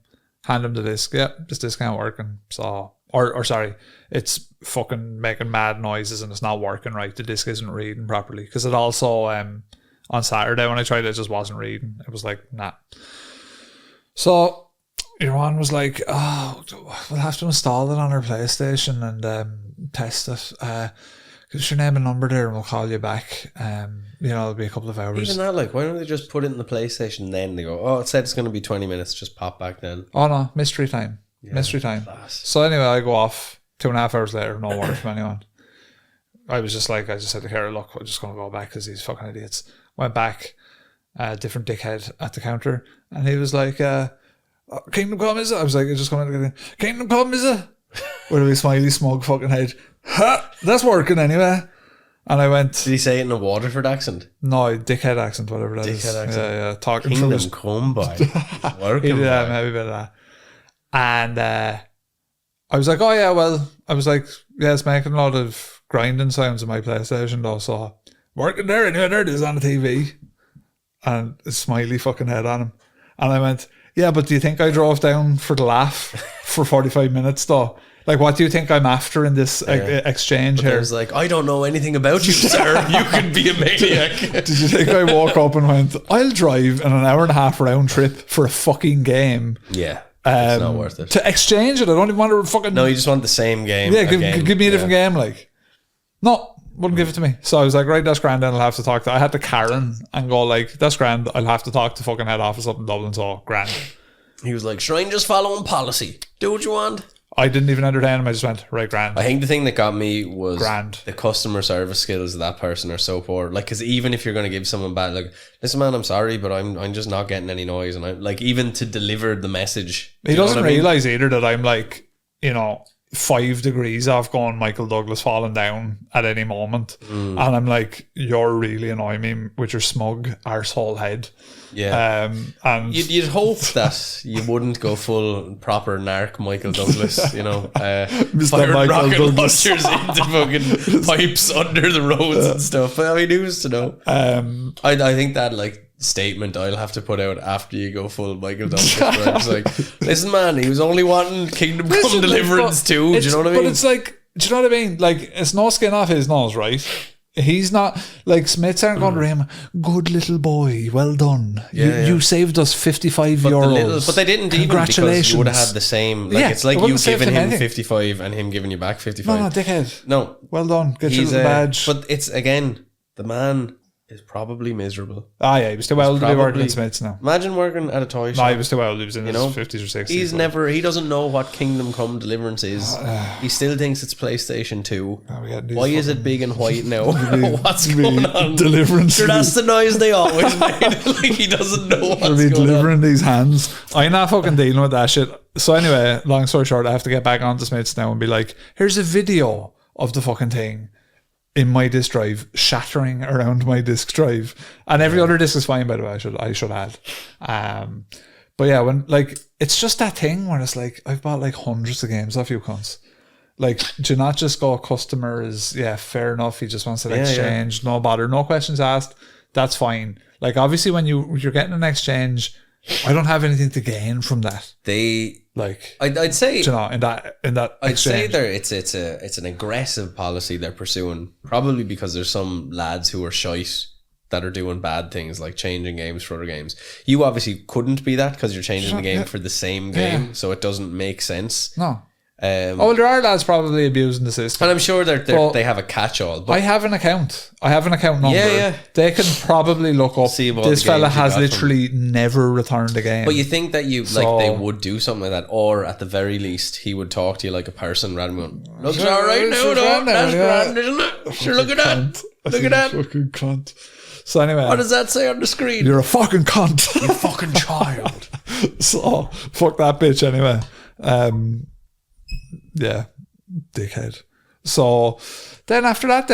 S2: hand him the disc. Yeah, this disc ain't working. So, or sorry, it's fucking making mad noises and it's not working right. The disc isn't reading properly. Because it also, on Saturday when I tried it just wasn't reading. It was like, nah. So Iran was like, oh, we'll have to install it on our PlayStation and test it. Give us your name and number there and we'll call you back. It'll be a couple of hours.
S1: Even that, like, why don't they just put it in the PlayStation then? They go, oh, it said it's going to be 20 minutes, just pop back then.
S2: Oh no, mystery time. Yeah, mystery time. Class. So anyway, I go off 2.5 hours later, no word from anyone. I just said to Kara, look, I'm just going to go back because these fucking idiots. Went back, different dickhead at the counter, and he was like, Kingdom Come, is it? I was like, I just going to get Kingdom Come, is it? With a wee smiley smug fucking head. Ha! That's working anyway. And I went...
S1: Did he say it in a Waterford accent?
S2: No, dickhead accent, whatever that is.
S1: Dickhead accent.
S2: Yeah. Talking
S1: Kingdom
S2: from his...
S1: Come by. Working
S2: yeah,
S1: by.
S2: maybe a bit of that. And I was like, oh yeah, well, I was like, yeah, it's making a lot of grinding sounds on my PlayStation though, so working there anyway, there it is on the TV. And a smiley fucking head on him. And I went, yeah, but do you think I drove down for the laugh for 45 minutes though? Like, what do you think I'm after in this exchange here?
S1: I was like, I don't know anything about you, sir. You could be a maniac.
S2: Did you think I woke up and went, I'll drive in an 1.5 hour round trip for a fucking game?
S1: Yeah. It's not worth it.
S2: To exchange it, I don't even want to fucking...
S1: No, you just want the same game.
S2: Yeah, give me a different game, like. No, wouldn't give it to me. So I was like, right, that's grand, then I'll have to talk to... I had to Karen and go like, that's grand, I'll have to talk to fucking head office up in Dublin, so grand.
S1: He was like, Shrine just following policy. Do what you want.
S2: I didn't even entertain him, I just went, right, grand.
S1: I think the thing that got me was
S2: grand.
S1: The customer service skills of that person are so poor. Like, because even if you're going to give someone bad, like, listen man, I'm sorry, but I'm just not getting any noise. And I'm like, even to deliver the message.
S2: He doesn't realise either that I'm like, 5 degrees off going Michael Douglas falling down at any moment. And I'm like, you're really annoying me with your smug arsehole head.
S1: Yeah.
S2: And
S1: you'd hope that you wouldn't go full proper narc Michael Douglas, firing rocket
S2: Douglas.
S1: launchers into fucking pipes under the roads and stuff. But I mean, who's to know? I think that like statement I'll have to put out after you go full Michael Douglas. Where it's like, listen man, he was only wanting Kingdom Come Deliverance too. Do you know what I mean?
S2: But it's like, do you know what I mean? Like, it's no skin off his nose, right? He's not like Smiths aren't going to him. Good little boy, well done. You saved us €55.
S1: But they didn't even, because you would have had the same. Like, it's like you giving him 55 and him giving you back 55.
S2: No, dickhead.
S1: No,
S2: well done. Get your little badge.
S1: But it's again, the man is probably miserable.
S2: He was too old to be working at Smiths now.
S1: Imagine working at a toy shop.
S2: No, he was too old. He was in his 50s or 60s.
S1: He doesn't know what Kingdom Come Deliverance is. He still thinks it's PlayStation 2. Why is it big and white now? What's going on?
S2: Deliverance.
S1: Sure, that's the noise they always made. Like, he doesn't know what's going on.
S2: Delivering these hands. I'm not fucking dealing with that shit. So anyway, long story short, I have to get back onto Smiths now and be like, here's a video of the fucking thing in my disk drive, shattering around my disk drive, and every other disk is fine, by the way. I should add. But yeah, when like it's just that thing where it's like I've bought like hundreds of games off you cunts. Like, do you not just go customer is fair enough? He just wants to exchange, no bother, no questions asked. That's fine. Like, obviously, when you're getting an exchange, I don't have anything to gain from that. I'd say, in that
S1: I'd
S2: exchange.
S1: say it's an aggressive policy they're pursuing, probably because there's some lads who are shite that are doing bad things like changing games for other games. You obviously couldn't be that because you're changing the game for the same game, so it doesn't make sense.
S2: No. There are lads probably abusing the system,
S1: and I'm sure they have a catch-all. But
S2: I have an account. I have an account number.
S1: Yeah.
S2: They can probably look up. This fella has literally never returned a game.
S1: But you think that they would do something like that, or at the very least, he would talk to you like a person rather than going, "Looks all right now, though. That's grand, isn't it? Sure, look at that. Look at that.
S2: Fucking cunt." So anyway,
S1: what does that say on the screen?
S2: You're a fucking cunt.
S1: You fucking child.
S2: So fuck that bitch anyway. Yeah, dickhead. So then after that,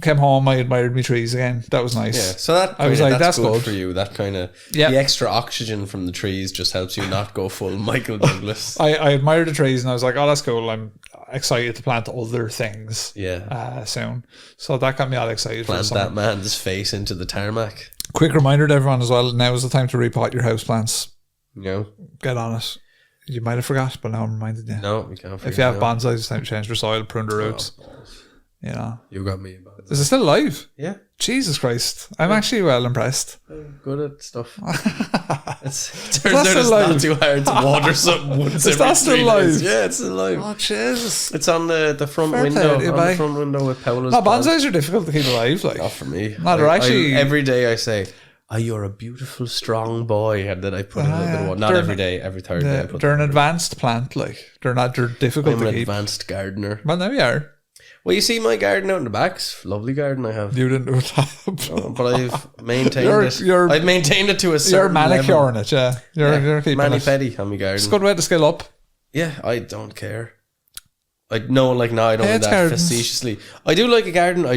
S2: came home. I admired my trees again. That was nice.
S1: Yeah, so that
S2: I was like, that's
S1: good
S2: good
S1: for you. That kind of the extra oxygen from the trees just helps you not go full Michael Douglas.
S2: I admired the trees and I was like, oh, that's cool. I'm excited to plant other things.
S1: Yeah,
S2: soon. So that got me all excited.
S1: Plant that man's face into the tarmac.
S2: Quick reminder to everyone as well. Now is the time to repot your houseplants.
S1: No,
S2: get on it. You might have forgot, but now I'm reminded you.
S1: No, you can't.
S2: If you have bonsais, it's time to change your soil, prune the roots. You know.
S1: You got me about that.
S2: Is it still alive?
S1: Yeah.
S2: Jesus Christ. I'm actually well impressed.
S1: I'm good at stuff. It turns out it's not too hard to water something once every 3 days.
S2: Still alive?
S1: Yeah, it's still alive.
S2: Oh, Jesus.
S1: It's on the front window. On the front window with Paola's.
S2: No, bonsais are difficult to keep alive. Like.
S1: Not for me.
S2: No, they're actually...
S1: every day I say, oh, you're a beautiful, strong boy. And then I put a little bit of water. Not every day, every third day.
S2: They're an advanced plant. Like, they're difficult to keep.
S1: I'm an advanced gardener.
S2: Well, now you are.
S1: Well, you see my garden out in the back. It's a lovely garden I have.
S2: You didn't do that.
S1: But I've maintained it. I've maintained it to a certain level.
S2: You're manicuring it, yeah. You're keeping
S1: mani-pedi on my garden.
S2: It's a good way to scale up.
S1: Yeah, I don't care. I don't mean that gardens. Facetiously. I do like a garden. I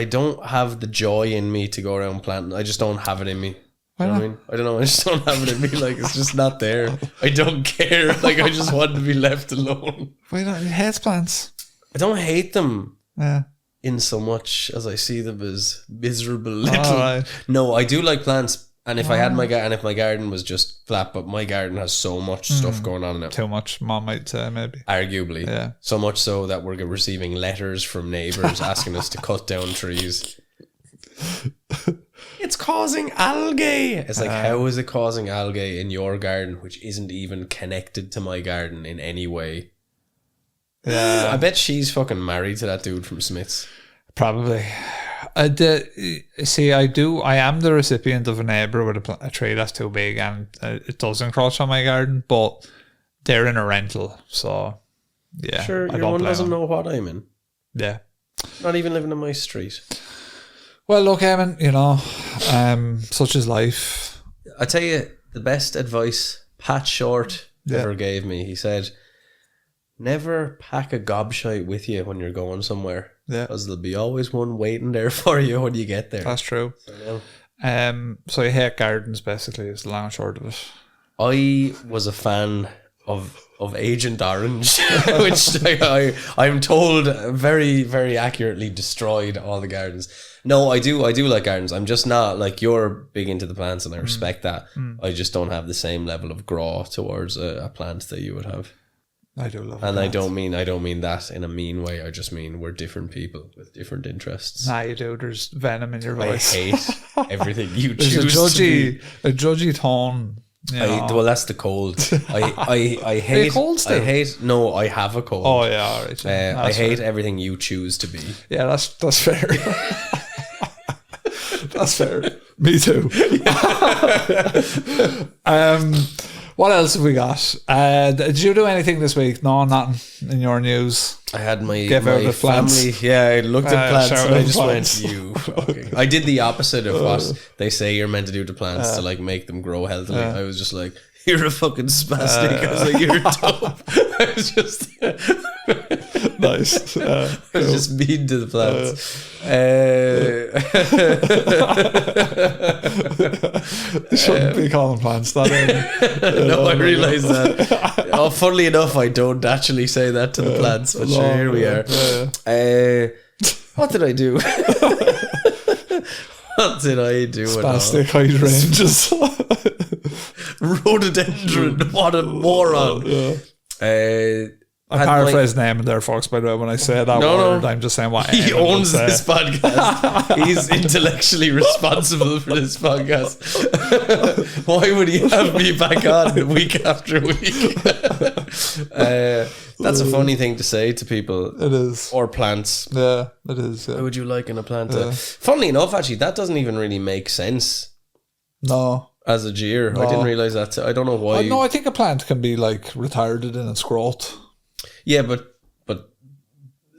S1: don't have the joy in me to go around planting. I just don't have it in me. You know what I mean? I don't know. I just don't have it in me. Like, it's just not there. I don't care. Like, I just want to be left alone.
S2: Why not? You hate plants.
S1: I don't hate them in so much as I see them as miserable little. Right. No, I do like plants. And if I had if my garden was just flat, but my garden has so much stuff going on in it.
S2: Too much, Mom might say, maybe.
S1: Arguably.
S2: Yeah.
S1: So much so that we're receiving letters from neighbours asking us to cut down trees. It's causing algae. It's like, how is it causing algae in your garden, which isn't even connected to my garden in any way? Yeah, I bet she's fucking married to that dude from Smith's.
S2: Probably. See, I am the recipient of a neighbour with a tree that's too big and it does encroach on my garden, but they're in a rental, so yeah.
S1: Sure, your one doesn't know what I'm in.
S2: Yeah.
S1: Not even living in my street.
S2: Well, look, Eamon, you know, such is life.
S1: I tell you, the best advice Pat Short ever gave me, he said, never pack a gobshite with you when you're going somewhere. Yeah. Because there'll be always one waiting there for you when you get there.
S2: That's true. So you hate gardens, basically, is the long and short of it.
S1: I was a fan of Agent Orange, which I'm told very, very accurately destroyed all the gardens. No, I do like gardens. I'm just not, like, you're big into the plants and I respect that. I just don't have the same level of graw towards a plant that you would have.
S2: I do love
S1: and plants. I don't mean that in a mean way. I just mean we're different people with different interests.
S2: Nah, you do. There's venom in your voice.
S1: I hate everything you
S2: choose. A judgy tone.
S1: Well, that's the cold. I hate.
S2: Cold still?
S1: No, I have a cold.
S2: Oh yeah, all right.
S1: I hate everything you choose to be.
S2: Yeah, that's fair. That's fair. Me too. What else have we got? Did you do anything this week? No, nothing in your news.
S1: I had my family. Yeah, I looked at plants and I just went, you. Okay. I did the opposite of what they say you're meant to do to plants to like make them grow healthily. I was just like, you're a fucking spastic. I was like, you're dumb. I was just
S2: nice.
S1: I was just mean to the plants.
S2: You shouldn't be calling plants that.
S1: No, I realise that. Oh, funnily enough, I don't actually say that to the plants, but sure, here we are. What did I do? What did I do?
S2: Spastic hydrangeas.
S1: Rhododendron. What a moron.
S2: I paraphrase name in there, folks, by the way, when I say that word. I'm just saying what
S1: he owns this podcast. He's intellectually responsible for this podcast. Why would he have me back on week after week? That's a funny thing to say to people.
S2: It is.
S1: Or plants.
S2: Yeah, it is. Yeah.
S1: How would you like in a plant? Funnily enough, actually, that doesn't even really make sense.
S2: No.
S1: As a jeer. No. I didn't realise that. I don't know why.
S2: No, I think a plant can be like retarded in its growth.
S1: Yeah, but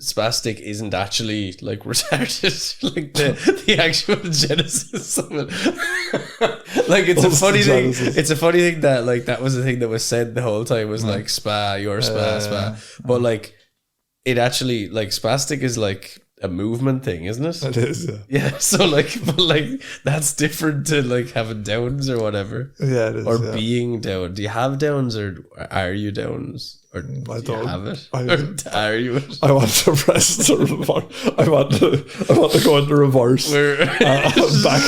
S1: spastic isn't actually like retarded, like the actual genesis of it. Like it's a funny thing. It's a funny thing that like that was the thing that was said the whole time was like spa, your spa. But like it actually like spastic is like a movement thing, isn't it?
S2: It is, yeah.
S1: Yeah, so like, but like that's different to like having downs or whatever.
S2: Yeah, it is.
S1: Or being down. Do you have downs or are you downs? Or
S2: I
S1: do you
S2: don't
S1: have it?
S2: I
S1: Or are you it?
S2: I want to press the reverse. I want to go into reverse. Back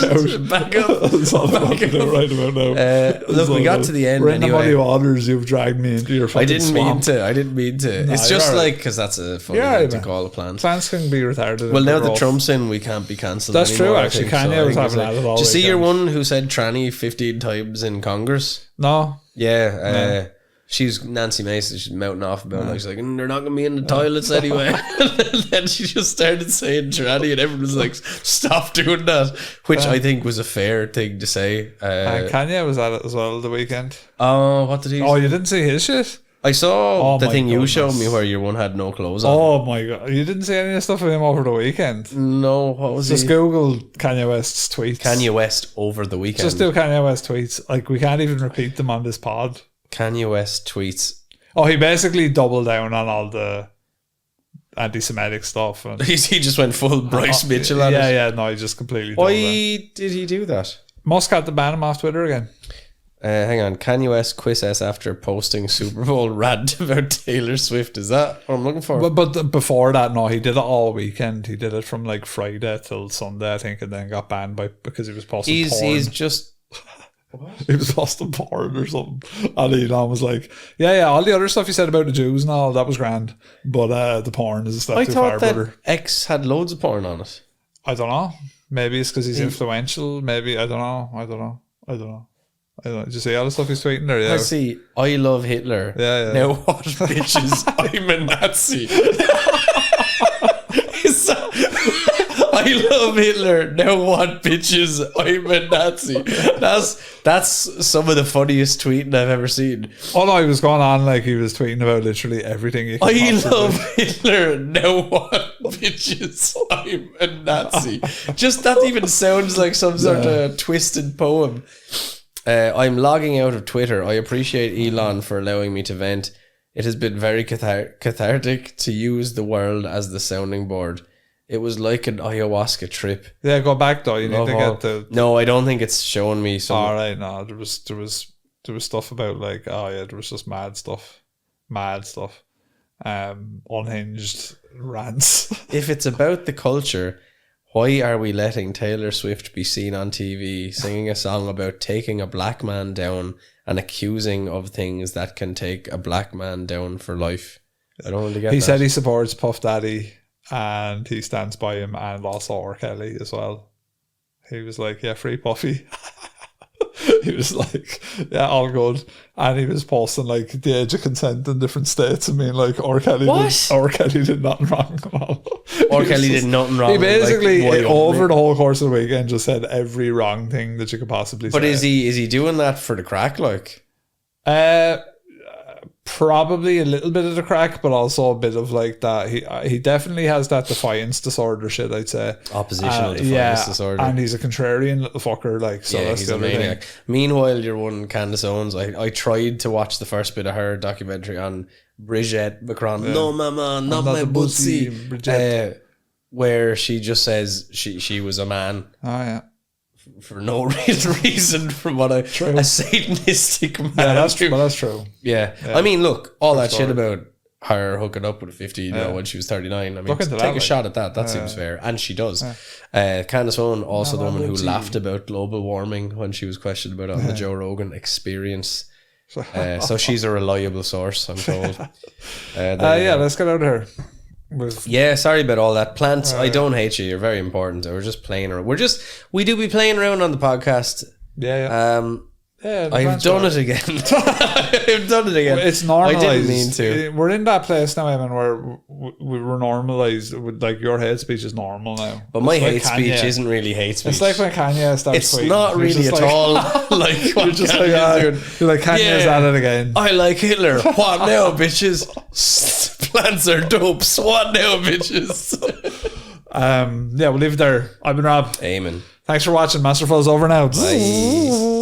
S2: out.
S1: Back up.
S2: That's all I want to do right about now.
S1: Look, we got to the end
S2: We're in the
S1: anyway.
S2: muddy waters. You've dragged me into your fucking swamp.
S1: I didn't mean to.
S2: Nah,
S1: it's just
S2: you're
S1: like
S2: right.
S1: because that's a funny
S2: You're
S1: thing
S2: right,
S1: to
S2: man.
S1: call a plant.
S2: Plants can be retarded.
S1: Well, now that Trump's in, we can't be cancelled.
S2: That's
S1: anymore,
S2: true,
S1: I
S2: actually.
S1: think.
S2: Kanye was
S1: I think
S2: having that all
S1: Did you see your
S2: weekend.
S1: one who said tranny 15 times in Congress?
S2: No.
S1: Yeah. She's Nancy Mason. She's mouthing off about like she's like, they're not gonna be in the toilets anyway. And then she just started saying tranny, and everyone was like, stop doing that, which I think was a fair thing to say.
S2: Kanye was at it as well the weekend.
S1: Oh, what did he?
S2: Oh,
S1: say?
S2: you didn't see his shit?
S1: I saw
S2: Oh
S1: the
S2: my
S1: thing you
S2: goodness.
S1: showed me where your one had no clothes on.
S2: Oh my god, you didn't see any of the stuff of him over the weekend?
S1: No, what was
S2: Just
S1: he?
S2: Google Kanye West's tweets.
S1: Kanye West over the weekend.
S2: Just do Kanye West tweets. Like, we can't even repeat them on this pod.
S1: Kanye West tweets.
S2: Oh, he basically doubled down on all the anti-Semitic stuff. And,
S1: He just went full Bryce Mitchell on it.
S2: Yeah, no, he just completely doubled down.
S1: Why did he do that?
S2: Musk had to ban him off Twitter again.
S1: Hang on. Kanye West quiz us after posting Super Bowl rant about Taylor Swift. Is that what I'm looking for?
S2: But before that, no, he did it all weekend. He did it from like Friday till Sunday, I think, and then got banned because he was posting porn.
S1: He's just...
S2: He was posting porn or something. And Elon was like, yeah, all the other stuff you said about the Jews and all, that was grand. But the porn is a step
S1: I
S2: too
S1: thought
S2: far,
S1: that
S2: brother.
S1: X had loads of porn on it.
S2: I don't know. Maybe it's because he's influential. Maybe, I don't know. Did you see all the stuff he's tweeting there? Yeah.
S1: I see. I love Hitler.
S2: Yeah.
S1: Now what, bitches? I'm a Nazi. I love Hitler. Now what, bitches? I'm a Nazi. That's some of the funniest tweeting I've ever seen.
S2: Oh no, he was going on like he was tweeting about literally everything. You can
S1: I
S2: possibly.
S1: love Hitler. Now what, bitches? I'm a Nazi. Just that even sounds like some sort of twisted poem. I'm logging out of Twitter. I appreciate Elon for allowing me to vent. It has been very cathartic to use the world as the sounding board. It was like an ayahuasca trip.
S2: Yeah, go back though. You need to get the.
S1: No, I don't think it's showing me some.
S2: All right, no, there was stuff about like, oh yeah, there was just mad stuff, unhinged rants.
S1: If it's about the culture, why are we letting Taylor Swift be seen on TV singing a song about taking a black man down and accusing of things that can take a black man down for life? I don't really get
S2: He
S1: that.
S2: said he supports Puff Daddy and he stands by him, and also R. Kelly as well. He was like, yeah, free Puffy. He was like, yeah, all good. And he was posting like the age of consent in different states and being like, R. Kelly did nothing wrong.
S1: R. Kelly did nothing wrong.
S2: He basically,
S1: like,
S2: over the whole course of the weekend, just said every wrong thing that you could possibly say.
S1: But is he doing that for the crack, like?
S2: Probably a little bit of the crack, but also a bit of like that. He definitely has that defiance disorder shit, I'd say.
S1: Oppositional defiance disorder.
S2: And he's a contrarian little fucker, like, so that's
S1: he's
S2: the
S1: a
S2: other
S1: maniac.
S2: thing.
S1: Meanwhile, your one Candace Owens, I tried to watch the first bit of her documentary on Brigitte Macron. Yeah. No, mama, not my pussy. Where she just says she was a man.
S2: Oh yeah.
S1: For no reason, from what a satanistic man.
S2: Yeah, that's true. Well, that's true.
S1: Yeah. I mean, look, all that shit about her hooking up with a 15-year-old when she was 39. I mean, take a shot at that. That seems fair, and she does. Candace Owen, also the woman who laughed about global warming when she was questioned about it on the Joe Rogan Experience. So she's a reliable source, I'm told.
S2: Let's get out of here.
S1: Yeah, sorry about all that. Plants, I don't hate you. You're very important. We're just playing around. We do be playing around on the podcast. I've done it again. I've done it again.
S2: It's normalized.
S1: I didn't mean to.
S2: We're in that place now, Evan, where we were normalized. Like, your hate speech is normal now.
S1: But my hate speech isn't really hate speech.
S2: It's like when Kanye starts
S1: It's
S2: tweeting.
S1: not really at all like what
S2: you're just
S1: Kanye's
S2: like,
S1: doing.
S2: You're like, Kanye's at it again.
S1: I like Hitler. What now, bitches? plans are dope. What now, bitches?
S2: Yeah, we'll leave it there. I've been Rob.
S1: Amen.
S2: Thanks for watching. Master Fuzz over now.
S1: Bye.